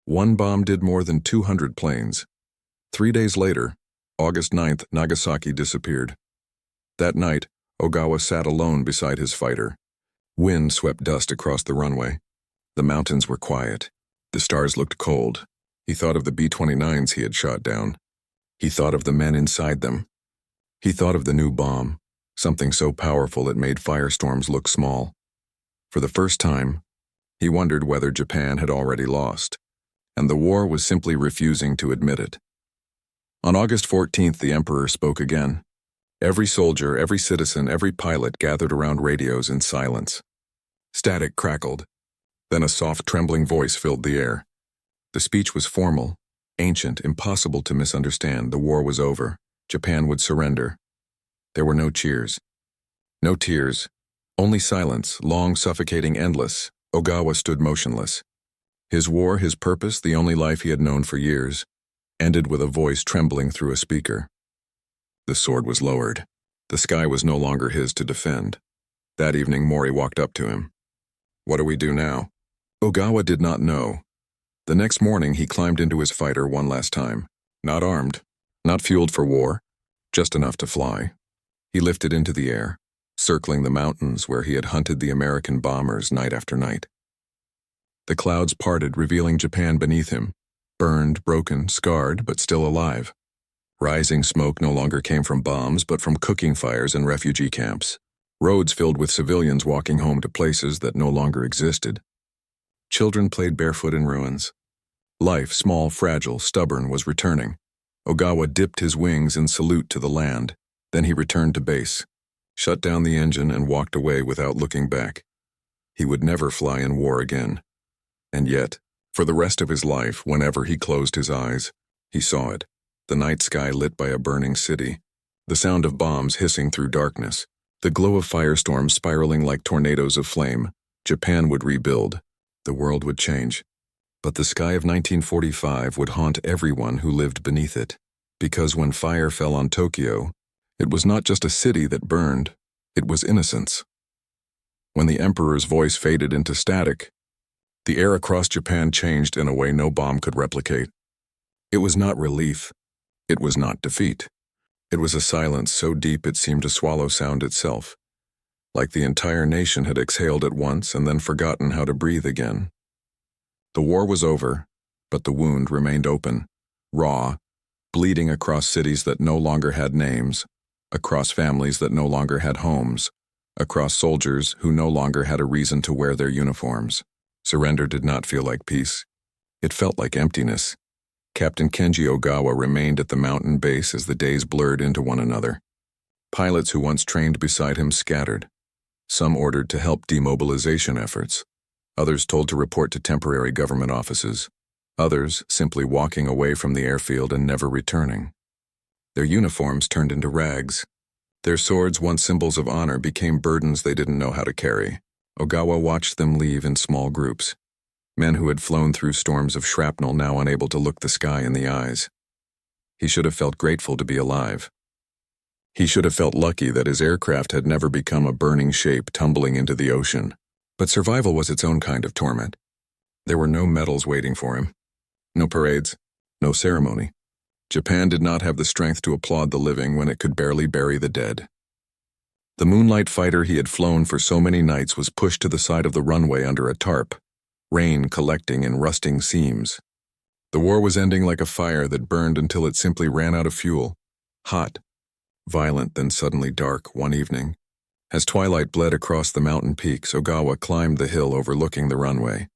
One bomb did more than 200 planes. 3 days later, August 9th, Nagasaki disappeared. That night, Ogawa sat alone beside his fighter. Wind swept dust across the runway. The mountains were quiet. The stars looked cold. He thought of the B-29s he had shot down. He thought of the men inside them. He thought of the new bomb, something so powerful it made firestorms look small. For the first time, he wondered whether Japan had already lost, and the war was simply refusing to admit it. On August 14th, the Emperor spoke again. Every soldier, every citizen, every pilot gathered around radios in silence. Static crackled. Then a soft, trembling voice filled the air. The speech was formal, ancient, impossible to misunderstand. The war was over. Japan would surrender. There were no cheers. No tears. Only silence, long, suffocating, endless. Ogawa stood motionless. His war, his purpose, the only life he had known for years, ended with a voice trembling through a speaker. The sword was lowered. The sky was no longer his to defend. That evening, Mori walked up to him. "What do we do now?" Ogawa did not know. The next morning, he climbed into his fighter one last time. Not armed, not fueled for war, just enough to fly. He lifted into the air, circling the mountains where he had hunted the American bombers night after night. The clouds parted, revealing Japan beneath him, burned, broken, scarred, but still alive. Rising smoke no longer came from bombs, but from cooking fires and refugee camps. Roads filled with civilians walking home to places that no longer existed. Children played barefoot in ruins. Life, small, fragile, stubborn, was returning. Ogawa dipped his wings in salute to the land. Then he returned to base, shut down the engine, and walked away without looking back. He would never fly in war again. And yet, for the rest of his life, whenever he closed his eyes, he saw it. The night sky lit by a burning city. The sound of bombs hissing through darkness. The glow of firestorms spiraling like tornadoes of flame. Japan would rebuild. The world would change. But the sky of 1945 would haunt everyone who lived beneath it. Because when fire fell on Tokyo, it was not just a city that burned, it was innocence. When the Emperor's voice faded into static, the air across Japan changed in a way no bomb could replicate. It was not relief. It was not defeat. It was a silence so deep it seemed to swallow sound itself, like the entire nation had exhaled at once and then forgotten how to breathe again. The war was over, but the wound remained open, raw, bleeding across cities that no longer had names, across families that no longer had homes, across soldiers who no longer had a reason to wear their uniforms. Surrender did not feel like peace. It felt like emptiness. Captain Kenji Ogawa remained at the mountain base as the days blurred into one another. Pilots who once trained beside him scattered. Some ordered to help demobilization efforts. Others told to report to temporary government offices. Others simply walking away from the airfield and never returning. Their uniforms turned into rags. Their swords, once symbols of honor, became burdens they didn't know how to carry. Ogawa watched them leave in small groups. Men who had flown through storms of shrapnel now unable to look the sky in the eyes. He should have felt grateful to be alive. He should have felt lucky that his aircraft had never become a burning shape tumbling into the ocean. But survival was its own kind of torment. There were no medals waiting for him. No parades. No ceremony. Japan did not have the strength to applaud the living when it could barely bury the dead. The moonlight fighter he had flown for so many nights was pushed to the side of the runway under a tarp, rain collecting in rusting seams. The war was ending like a fire that burned until it simply ran out of fuel. Hot, violent, then suddenly dark one evening. As twilight bled across the mountain peaks, Ogawa climbed the hill overlooking the runway.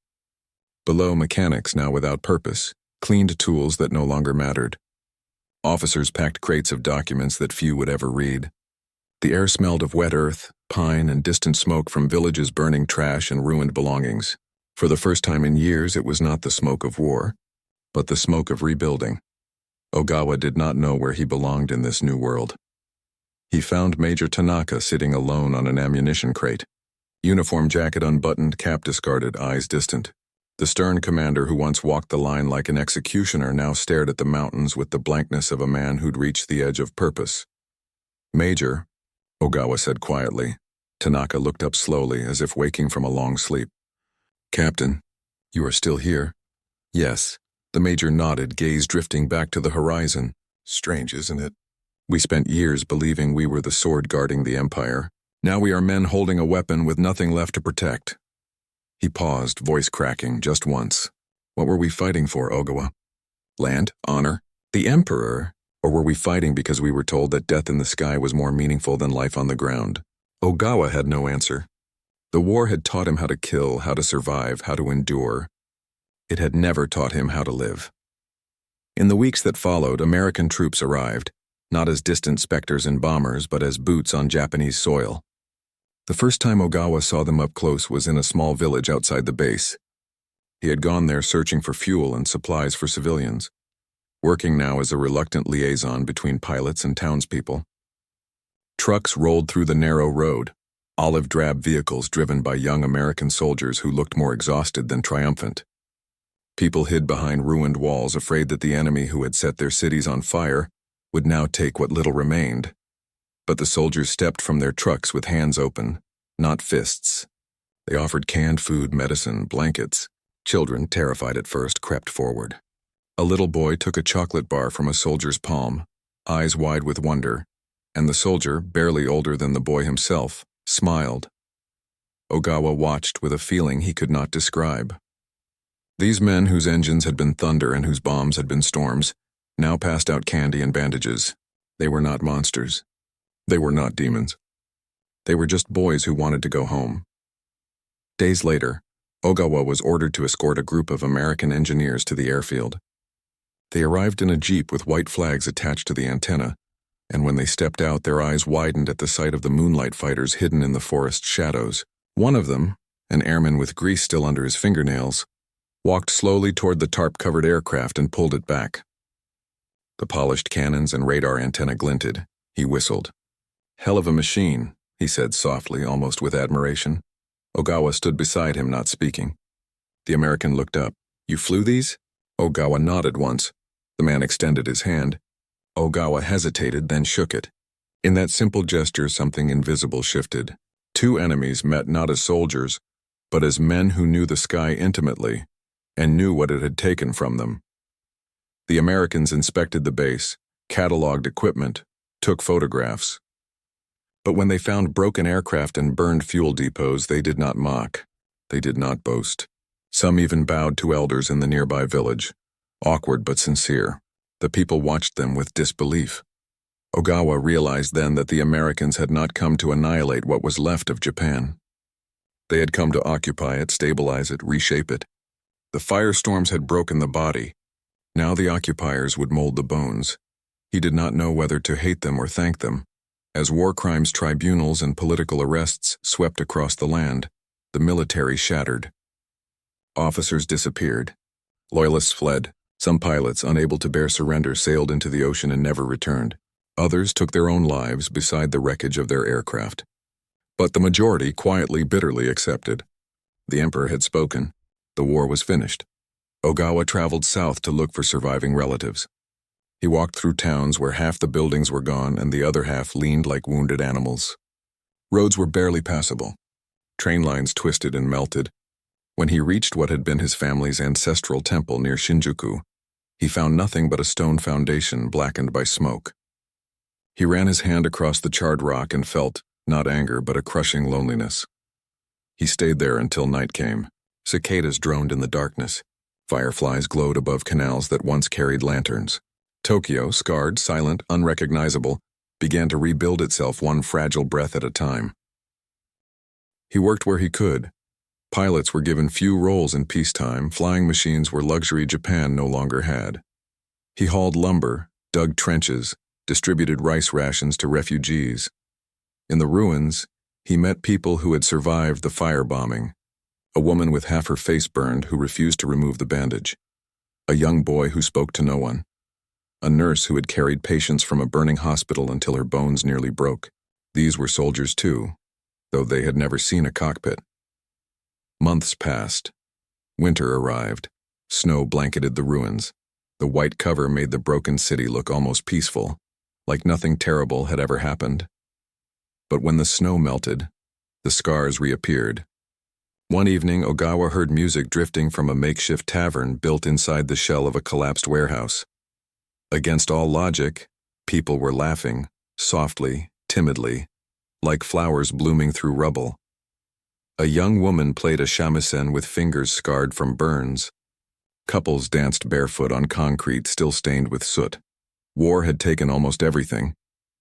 Below, mechanics, now without purpose, cleaned tools that no longer mattered. Officers packed crates of documents that few would ever read. The air smelled of wet earth, pine, and distant smoke from villages burning trash and ruined belongings. For the first time in years, it was not the smoke of war, but the smoke of rebuilding. Ogawa did not know where he belonged in this new world. He found Major Tanaka sitting alone on an ammunition crate. Uniform jacket unbuttoned, cap discarded, eyes distant. The stern commander who once walked the line like an executioner now stared at the mountains with the blankness of a man who'd reached the edge of purpose. "Major," Ogawa said quietly. Tanaka looked up slowly, as if waking from a long sleep. "Captain, you are still here?" "Yes." The major nodded, gaze drifting back to the horizon. "Strange, isn't it? We spent years believing we were the sword guarding the empire. Now we are men holding a weapon with nothing left to protect." He paused, voice cracking, just once. "What were we fighting for, Ogawa? Land? Honor? The emperor? Or were we fighting because we were told that death in the sky was more meaningful than life on the ground?" Ogawa had no answer. The war had taught him how to kill, how to survive, how to endure. It had never taught him how to live. In the weeks that followed, American troops arrived, not as distant specters and bombers, but as boots on Japanese soil. The first time Ogawa saw them up close was in a small village outside the base. He had gone there searching for fuel and supplies for civilians, working now as a reluctant liaison between pilots and townspeople. Trucks rolled through the narrow road, olive-drab vehicles driven by young American soldiers who looked more exhausted than triumphant. People hid behind ruined walls, afraid that the enemy who had set their cities on fire would now take what little remained. But the soldiers stepped from their trucks with hands open, not fists. They offered canned food, medicine, blankets. Children, terrified at first, crept forward. A little boy took a chocolate bar from a soldier's palm, eyes wide with wonder, and the soldier, barely older than the boy himself, smiled. Ogawa watched with a feeling he could not describe. These men, whose engines had been thunder and whose bombs had been storms, now passed out candy and bandages. They were not monsters. They were not demons. They were just boys who wanted to go home. Days later, Ogawa was ordered to escort a group of American engineers to the airfield. They arrived in a jeep with white flags attached to the antenna, and when they stepped out, their eyes widened at the sight of the moonlight fighters hidden in the forest shadows. One of them, an airman with grease still under his fingernails, walked slowly toward the tarp-covered aircraft and pulled it back. The polished cannons and radar antenna glinted. He whistled. "Hell of a machine," he said softly, almost with admiration. Ogawa stood beside him, not speaking. The American looked up. "You flew these?" Ogawa nodded once. The man extended his hand. Ogawa hesitated, then shook it. In that simple gesture, something invisible shifted. Two enemies met not as soldiers, but as men who knew the sky intimately and knew what it had taken from them. The Americans inspected the base, cataloged equipment, took photographs. But when they found broken aircraft and burned fuel depots, they did not mock. They did not boast. Some even bowed to elders in the nearby village. Awkward but sincere. The people watched them with disbelief. Ogawa realized then that the Americans had not come to annihilate what was left of Japan. They had come to occupy it, stabilize it, reshape it. The firestorms had broken the body. Now the occupiers would mold the bones. He did not know whether to hate them or thank them. As war crimes tribunals and political arrests swept across the land, the military shattered. Officers disappeared. Loyalists fled. Some pilots, unable to bear surrender, sailed into the ocean and never returned. Others took their own lives beside the wreckage of their aircraft. But the majority quietly, bitterly accepted. The emperor had spoken. The war was finished. Ogawa traveled south to look for surviving relatives. He walked through towns where half the buildings were gone and the other half leaned like wounded animals. Roads were barely passable. Train lines twisted and melted. When he reached what had been his family's ancestral temple near Shinjuku, he found nothing but a stone foundation blackened by smoke. He ran his hand across the charred rock and felt, not anger, but a crushing loneliness. He stayed there until night came. Cicadas droned in the darkness. Fireflies glowed above canals that once carried lanterns. Tokyo, scarred, silent, unrecognizable, began to rebuild itself one fragile breath at a time. He worked where he could. Pilots were given few roles in peacetime. Flying machines were luxury Japan no longer had. He hauled lumber, dug trenches, distributed rice rations to refugees. In the ruins, he met people who had survived the firebombing. A woman with half her face burned who refused to remove the bandage. A young boy who spoke to no one. A nurse who had carried patients from a burning hospital until her bones nearly broke. These were soldiers too, though they had never seen a cockpit. Months passed. Winter arrived. Snow blanketed the ruins. The white cover made the broken city look almost peaceful, like nothing terrible had ever happened. But when the snow melted, the scars reappeared. One evening, Ogawa heard music drifting from a makeshift tavern built inside the shell of a collapsed warehouse. Against all logic, people were laughing, softly, timidly, like flowers blooming through rubble. A young woman played a shamisen with fingers scarred from burns. Couples danced barefoot on concrete still stained with soot. War had taken almost everything,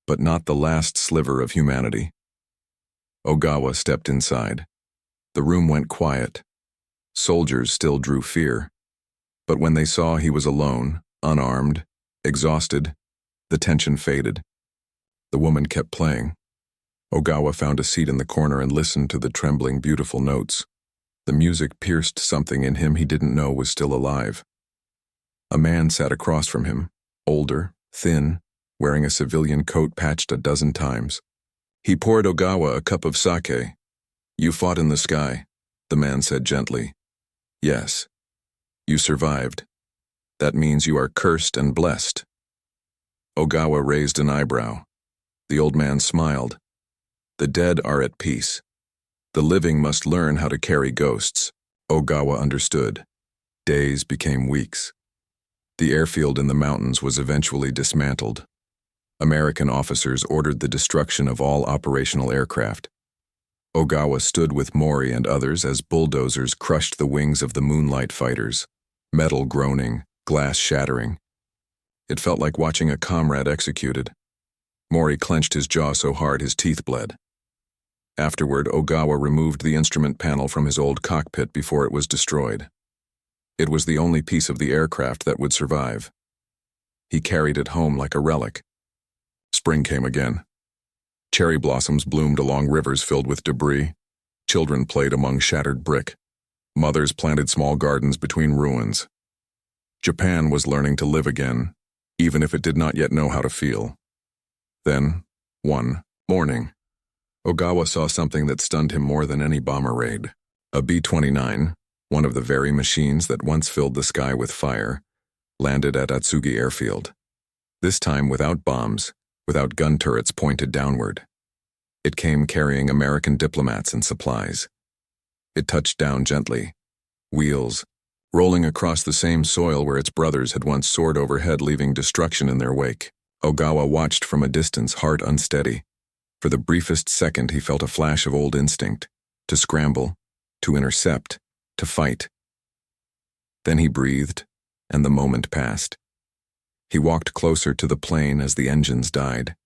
but not the last sliver of humanity. Ogawa stepped inside. The room went quiet. Soldiers still drew fear. But when they saw he was alone, unarmed, exhausted, the tension faded. The woman kept playing. Ogawa found a seat in the corner and listened to the trembling, beautiful notes. The music pierced something in him he didn't know was still alive. A man sat across from him, older, thin, wearing a civilian coat patched a dozen times. He poured Ogawa a cup of sake. "You fought in the sky," the man said gently. "Yes. You survived. That means you are cursed and blessed." Ogawa raised an eyebrow. The old man smiled. "The dead are at peace. The living must learn how to carry ghosts." Ogawa understood. Days became weeks. The airfield in the mountains was eventually dismantled. American officers ordered the destruction of all operational aircraft. Ogawa stood with Mori and others as bulldozers crushed the wings of the Moonlight fighters, metal groaning, glass shattering. It felt like watching a comrade executed. Mori clenched his jaw so hard his teeth bled. Afterward, Ogawa removed the instrument panel from his old cockpit before it was destroyed. It was the only piece of the aircraft that would survive. He carried it home like a relic. Spring came again. Cherry blossoms bloomed along rivers filled with debris. Children played among shattered brick. Mothers planted small gardens between ruins. Japan was learning to live again, even if it did not yet know how to feel. Then, one morning, Ogawa saw something that stunned him more than any bomber raid. A B-29, one of the very machines that once filled the sky with fire, landed at Atsugi Airfield. This time without bombs, without gun turrets pointed downward. It came carrying American diplomats and supplies. It touched down gently, wheels, rolling across the same soil where its brothers had once soared overhead, leaving destruction in their wake. Ogawa watched from a distance, heart unsteady. For the briefest second he felt a flash of old instinct, to scramble, to intercept, to fight. Then he breathed, and the moment passed. He walked closer to the plane as the engines died.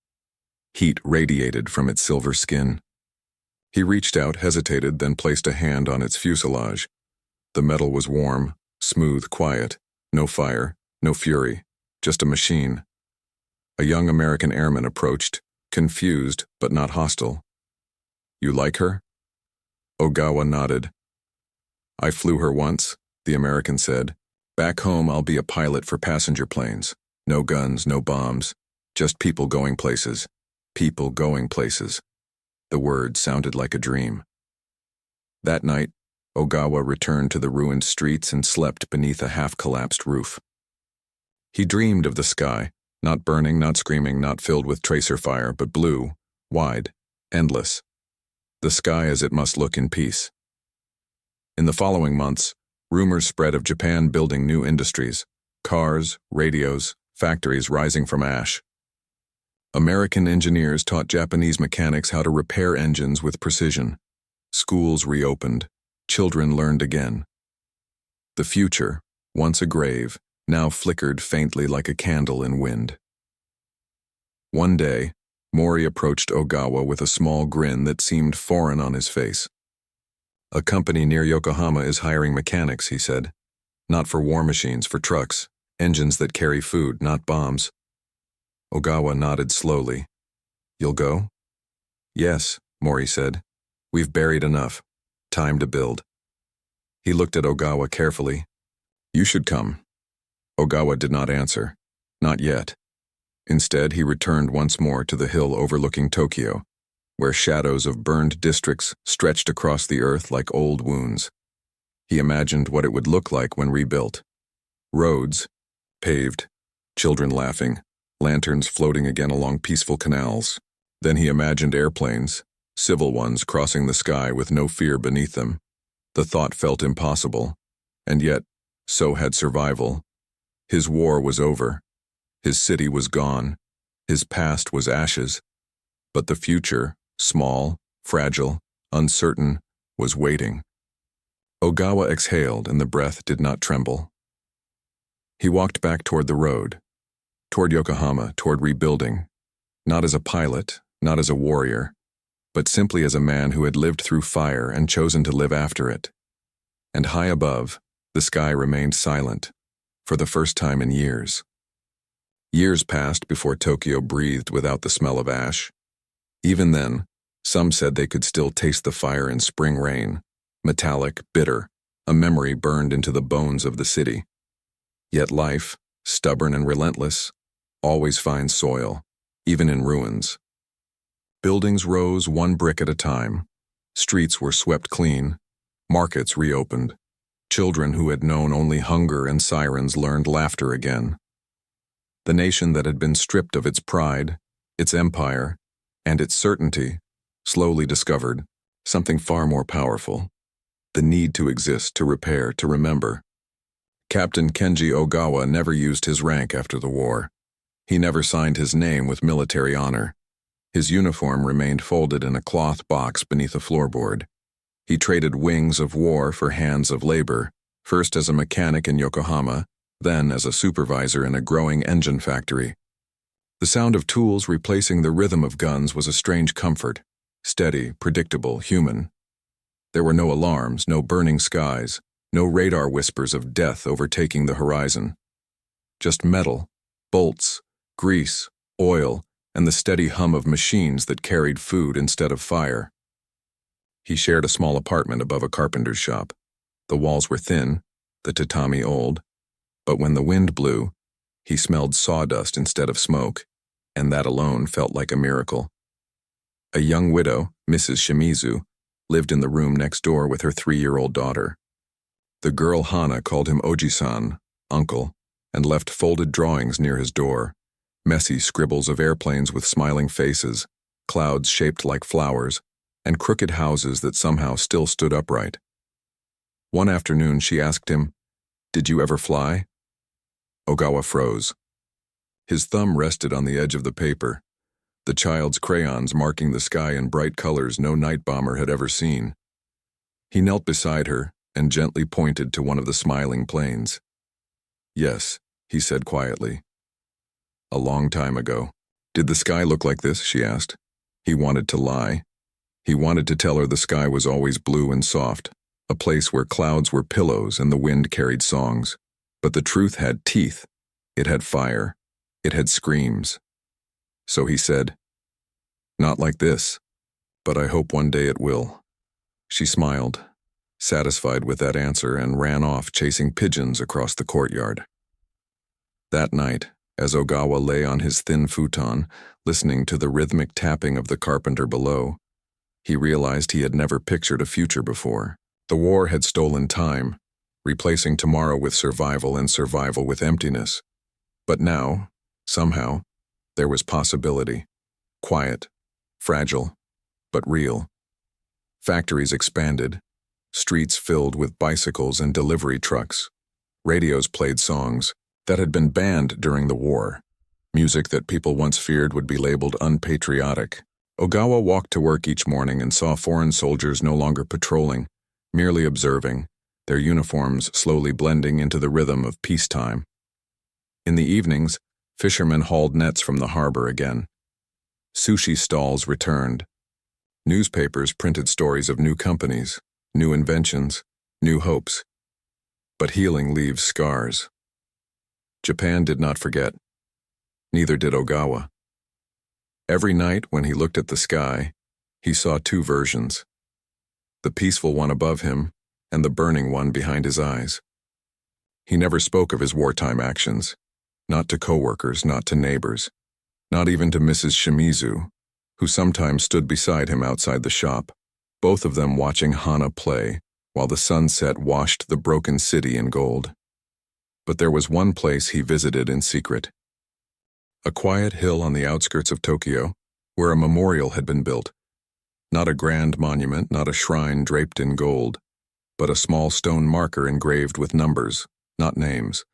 Heat radiated from its silver skin. He reached out, hesitated, then placed a hand on its fuselage. The metal was warm, smooth, quiet. No fire, no fury, just a machine. A young American airman approached, confused but not hostile. "You like her?" Ogawa nodded. "I flew her once," the American said. "Back home I'll be a pilot for passenger planes. No guns, no bombs, just people going places. People going places." The word sounded like a dream. That night, Ogawa returned to the ruined streets and slept beneath a half-collapsed roof. He dreamed of the sky, not burning, not screaming, not filled with tracer fire, but blue, wide, endless. The sky as it must look in peace. In the following months, rumors spread of Japan building new industries, cars, radios, factories rising from ash. American engineers taught Japanese mechanics how to repair engines with precision. Schools reopened. Children learned again. The future, once a grave, now flickered faintly like a candle in wind. One day, Mori approached Ogawa with a small grin that seemed foreign on his face. "A company near Yokohama is hiring mechanics," he said. "Not for war machines, for trucks, engines that carry food, not bombs." Ogawa nodded slowly. "You'll go?" "Yes," Mori said. "We've buried enough. Time to build." He looked at Ogawa carefully. "You should come." Ogawa did not answer. Not yet. Instead, he returned once more to the hill overlooking Tokyo, where shadows of burned districts stretched across the earth like old wounds. He imagined what it would look like when rebuilt. Roads, paved, children laughing, lanterns floating again along peaceful canals. Then he imagined airplanes, civil ones crossing the sky with no fear beneath them. The thought felt impossible, and yet, so had survival. His war was over. His city was gone. His past was ashes. But the future, small, fragile, uncertain, was waiting. Ogawa exhaled, and the breath did not tremble. He walked back toward the road, toward Yokohama, toward rebuilding, not as a pilot, not as a warrior, but simply as a man who had lived through fire and chosen to live after it. And high above, the sky remained silent, for the first time in years. Years passed before Tokyo breathed without the smell of ash. Even then, some said they could still taste the fire in spring rain, metallic, bitter, a memory burned into the bones of the city. Yet life, stubborn and relentless, always finds soil, even in ruins. Buildings rose one brick at a time. Streets were swept clean. Markets reopened. Children who had known only hunger and sirens learned laughter again. The nation that had been stripped of its pride, its empire, and its certainty, slowly discovered something far more powerful: the need to exist, to repair, to remember. Captain Kenji Ogawa never used his rank after the war. He never signed his name with military honor. His uniform remained folded in a cloth box beneath a floorboard. He traded wings of war for hands of labor, first as a mechanic in Yokohama, then as a supervisor in a growing engine factory. The sound of tools replacing the rhythm of guns was a strange comfort, steady, predictable, human. There were no alarms, no burning skies, no radar whispers of death overtaking the horizon. Just metal, bolts, grease, oil, and the steady hum of machines that carried food instead of fire. He shared a small apartment above a carpenter's shop. The walls were thin, the tatami old, but when the wind blew, he smelled sawdust instead of smoke, and that alone felt like a miracle. A young widow, Mrs. Shimizu, lived in the room next door with her 3-year-old daughter. The girl Hana called him Oji-san, uncle, and left folded drawings near his door, messy scribbles of airplanes with smiling faces, clouds shaped like flowers, and crooked houses that somehow still stood upright. One afternoon she asked him, "Did you ever fly?" Ogawa froze. His thumb rested on the edge of the paper, the child's crayons marking the sky in bright colors no night bomber had ever seen. He knelt beside her and gently pointed to one of the smiling planes. "Yes," he said quietly. "A long time ago." "Did the sky look like this?" she asked. He wanted to lie. He wanted to tell her the sky was always blue and soft, a place where clouds were pillows and the wind carried songs. But the truth had teeth. It had fire. It had screams. So he said, "Not like this, but I hope one day it will." She smiled, satisfied with that answer, and ran off chasing pigeons across the courtyard. That night, as Ogawa lay on his thin futon, listening to the rhythmic tapping of the carpenter below, he realized he had never pictured a future before. The war had stolen time, replacing tomorrow with survival and survival with emptiness. But now, somehow, there was possibility. Quiet, fragile, but real. Factories expanded, streets filled with bicycles and delivery trucks. Radios played songs that had been banned during the war, music that people once feared would be labeled unpatriotic. Ogawa walked to work each morning and saw foreign soldiers no longer patrolling, merely observing, their uniforms slowly blending into the rhythm of peacetime. In the evenings, fishermen hauled nets from the harbor again. Sushi stalls returned. Newspapers printed stories of new companies, new inventions, new hopes. But healing leaves scars. Japan did not forget. Neither did Ogawa. Every night when he looked at the sky, he saw two versions. The peaceful one above him and the burning one behind his eyes. He never spoke of his wartime actions, not to coworkers, not to neighbors, not even to Mrs. Shimizu, who sometimes stood beside him outside the shop, both of them watching Hana play while the sunset washed the broken city in gold. But there was one place he visited in secret. A quiet hill on the outskirts of Tokyo, where a memorial had been built. Not a grand monument, not a shrine draped in gold, but a small stone marker engraved with numbers, not names.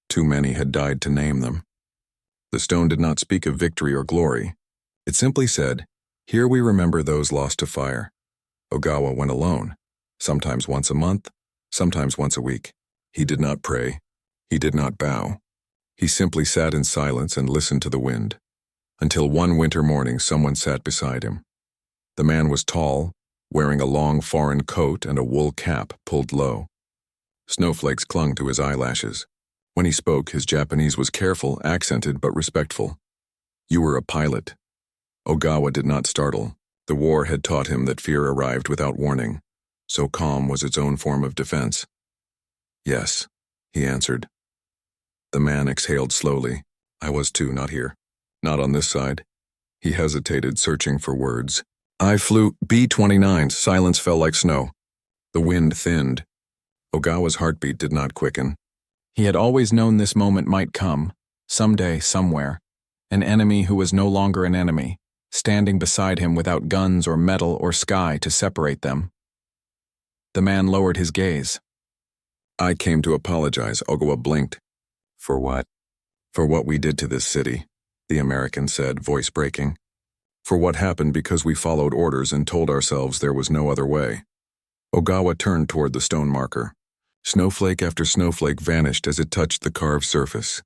Too many had died to name them. The stone did not speak of victory or glory. It simply said, "Here we remember those lost to fire." Ogawa went alone, sometimes once a month, sometimes once a week. He did not pray. He did not bow. He simply sat in silence and listened to the wind, until one winter morning someone sat beside him. The man was tall, wearing a long foreign coat and a wool cap pulled low. Snowflakes clung to his eyelashes. When he spoke, his Japanese was careful, accented, but respectful. "You were a pilot." Ogawa did not startle. The war had taught him that fear arrived without warning, so calm was its own form of defense. "Yes," he answered. The man exhaled slowly. "I was too, not here. Not on this side." He hesitated, searching for words. "I flew B-29s. Silence fell like snow." The wind thinned. Ogawa's heartbeat did not quicken. He had always known this moment might come, someday, somewhere. An enemy who was no longer an enemy, standing beside him without guns or metal or sky to separate them. The man lowered his gaze. "I came to apologize," Ogawa blinked. "For what?" "For what we did to this city," the American said, voice breaking. "For what happened because we followed orders and told ourselves there was no other way." Ogawa turned toward the stone marker. Snowflake after snowflake vanished as it touched the carved surface.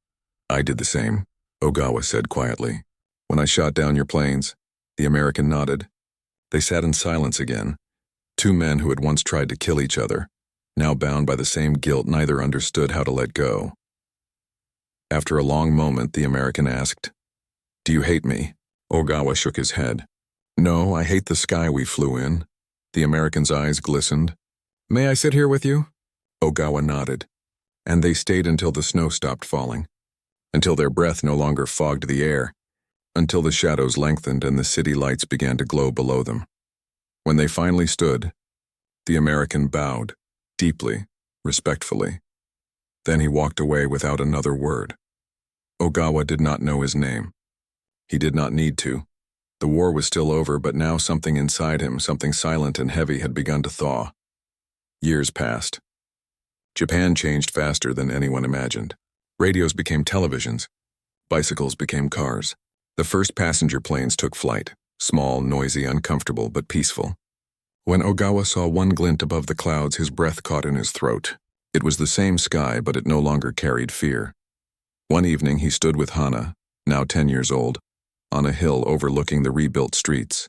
"I did the same," Ogawa said quietly. "When I shot down your planes," the American nodded. They sat in silence again. Two men who had once tried to kill each other, now bound by the same guilt neither understood how to let go. After a long moment, the American asked, "Do you hate me?" Ogawa shook his head. "No, I hate the sky we flew in." The American's eyes glistened. "May I sit here with you?" Ogawa nodded, and they stayed until the snow stopped falling, until their breath no longer fogged the air, until the shadows lengthened and the city lights began to glow below them. When they finally stood, the American bowed, deeply, respectfully. Then he walked away without another word. Ogawa did not know his name. He did not need to. The war was still over, but now something inside him, something silent and heavy, had begun to thaw. Years passed. Japan changed faster than anyone imagined. Radios became televisions. Bicycles became cars. The first passenger planes took flight, small, noisy, uncomfortable, but peaceful. When Ogawa saw one glint above the clouds, his breath caught in his throat. It was the same sky, but it no longer carried fear. One evening he stood with Hana, now 10 years old, on a hill overlooking the rebuilt streets.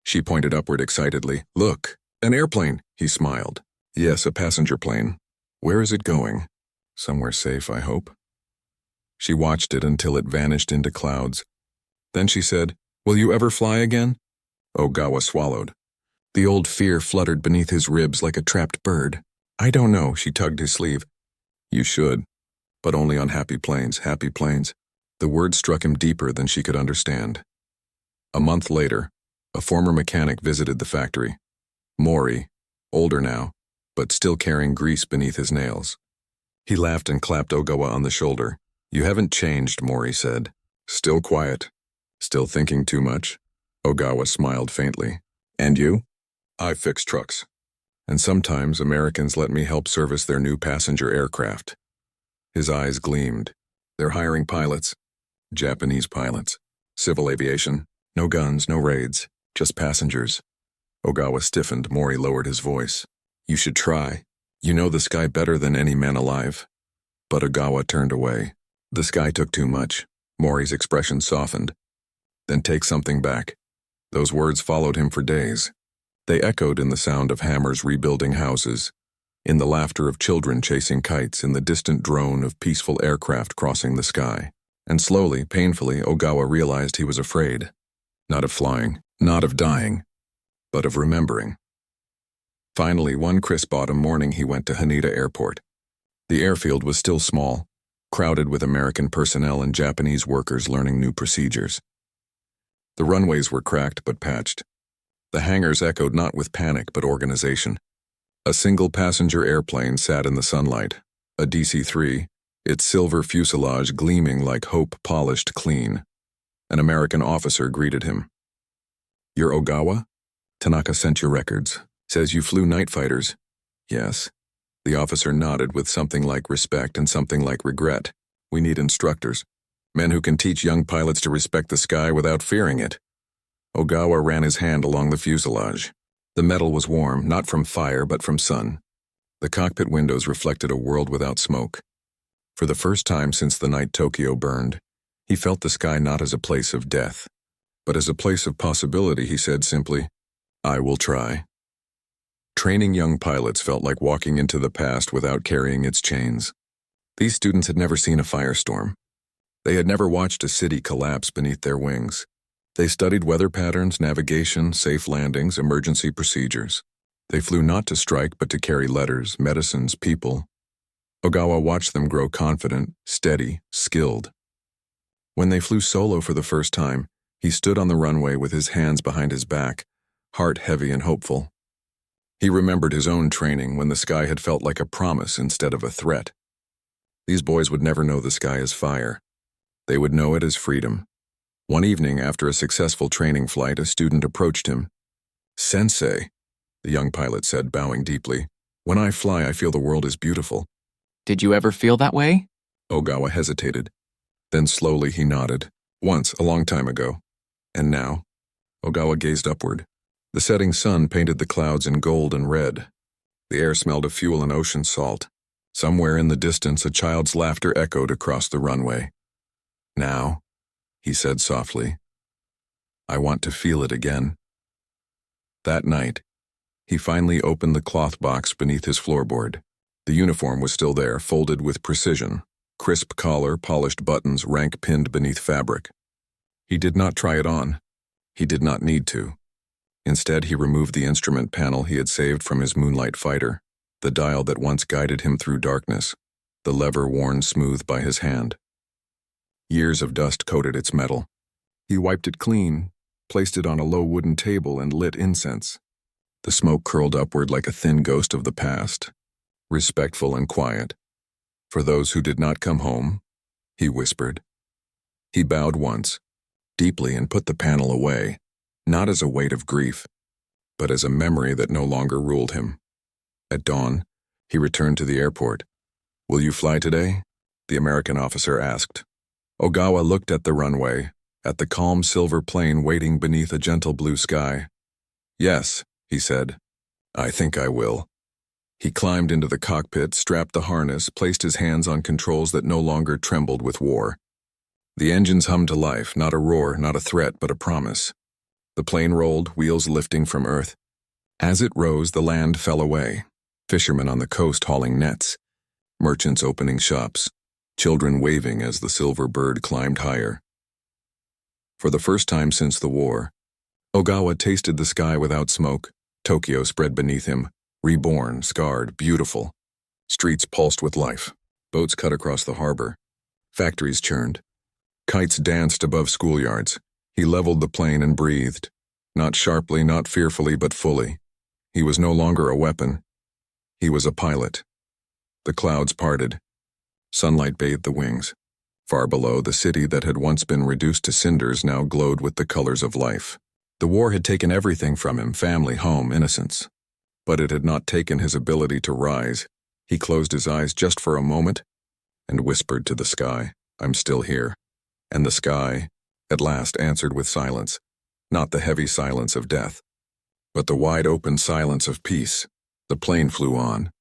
She pointed upward excitedly. "Look, an airplane," he smiled. "Yes, a passenger plane. Where is it going?" "Somewhere safe, I hope." She watched it until it vanished into clouds. Then she said, "Will you ever fly again?" Ogawa swallowed. The old fear fluttered beneath his ribs like a trapped bird. "I don't know," she tugged his sleeve. "You should, but only on happy planes, happy planes." The word struck him deeper than she could understand. A month later, a former mechanic visited the factory. Mori, older now, but still carrying grease beneath his nails. He laughed and clapped Ogawa on the shoulder. "You haven't changed," Mori said. "Still quiet. Still thinking too much." Ogawa smiled faintly. "And you?" "I fix trucks. And sometimes Americans let me help service their new passenger aircraft." His eyes gleamed. "They're hiring pilots. Japanese pilots. Civil aviation. No guns, no raids. Just passengers." Ogawa stiffened. Mori lowered his voice. "You should try. You know the sky better than any man alive." But Ogawa turned away. "The sky took too much." Mori's expression softened. "Then take something back." Those words followed him for days. They echoed in the sound of hammers rebuilding houses, in the laughter of children chasing kites, in the distant drone of peaceful aircraft crossing the sky. And slowly, painfully, Ogawa realized he was afraid. Not of flying, not of dying, but of remembering. Finally, one crisp autumn morning, he went to Haneda Airport. The airfield was still small, crowded with American personnel and Japanese workers learning new procedures. The runways were cracked but patched. The hangars echoed not with panic but organization. A single passenger airplane sat in the sunlight, a DC-3, its silver fuselage gleaming like hope polished clean. An American officer greeted him. "You're Ogawa? Tanaka sent your records. Says you flew night fighters." "Yes." The officer nodded with something like respect and something like regret. "We need instructors. Men who can teach young pilots to respect the sky without fearing it." Ogawa ran his hand along the fuselage. The metal was warm, not from fire but from sun. The cockpit windows reflected a world without smoke. For the first time since the night Tokyo burned, he felt the sky not as a place of death, but as a place of possibility. He said simply, "I will try." Training young pilots felt like walking into the past without carrying its chains. These students had never seen a firestorm. They had never watched a city collapse beneath their wings. They studied weather patterns, navigation, safe landings, emergency procedures. They flew not to strike but to carry letters, medicines, people. Ogawa watched them grow confident, steady, skilled. When they flew solo for the first time, he stood on the runway with his hands behind his back, heart heavy and hopeful. He remembered his own training when the sky had felt like a promise instead of a threat. These boys would never know the sky as fire. They would know it as freedom. One evening, after a successful training flight, a student approached him. "Sensei," the young pilot said, bowing deeply, "when I fly, I feel the world is beautiful." Did you ever feel that way? Ogawa hesitated. Then slowly he nodded. "Once, a long time ago." "And now?" Ogawa gazed upward. The setting sun painted the clouds in gold and red. The air smelled of fuel and ocean salt. Somewhere in the distance, a child's laughter echoed across the runway. "Now," he said softly, "I want to feel it again." That night, he finally opened the cloth box beneath his floorboard. The uniform was still there, folded with precision. Crisp collar, polished buttons, rank pinned beneath fabric. He did not try it on. He did not need to. Instead, he removed the instrument panel he had saved from his Moonlight fighter, the dial that once guided him through darkness, the lever worn smooth by his hand. Years of dust coated its metal. He wiped it clean, placed it on a low wooden table, and lit incense. The smoke curled upward like a thin ghost of the past, respectful and quiet. "For those who did not come home," he whispered. He bowed once, deeply, and put the panel away, not as a weight of grief, but as a memory that no longer ruled him. At dawn, he returned to the airport. "Will you fly today?" the American officer asked. Ogawa looked at the runway, at the calm silver plane waiting beneath a gentle blue sky. "Yes," he said. "I think I will." He climbed into the cockpit, strapped the harness, placed his hands on controls that no longer trembled with war. The engines hummed to life, not a roar, not a threat, but a promise. The plane rolled, wheels lifting from Earth. As it rose, the land fell away. Fishermen on the coast hauling nets, merchants opening shops, children waving as the silver bird climbed higher. For the first time since the war, Ogawa tasted the sky without smoke. Tokyo spread beneath him, reborn, scarred, beautiful. Streets pulsed with life. Boats cut across the harbor. Factories churned. Kites danced above schoolyards. He leveled the plane and breathed. Not sharply, not fearfully, but fully. He was no longer a weapon. He was a pilot. The clouds parted. Sunlight bathed the wings. Far below, the city that had once been reduced to cinders now glowed with the colors of life. The war had taken everything from him, family, home, innocence. But it had not taken his ability to rise. He closed his eyes just for a moment and whispered to the sky, "I'm still here." And the sky, at last, answered with silence. Not the heavy silence of death, but the wide-open silence of peace. The plane flew on.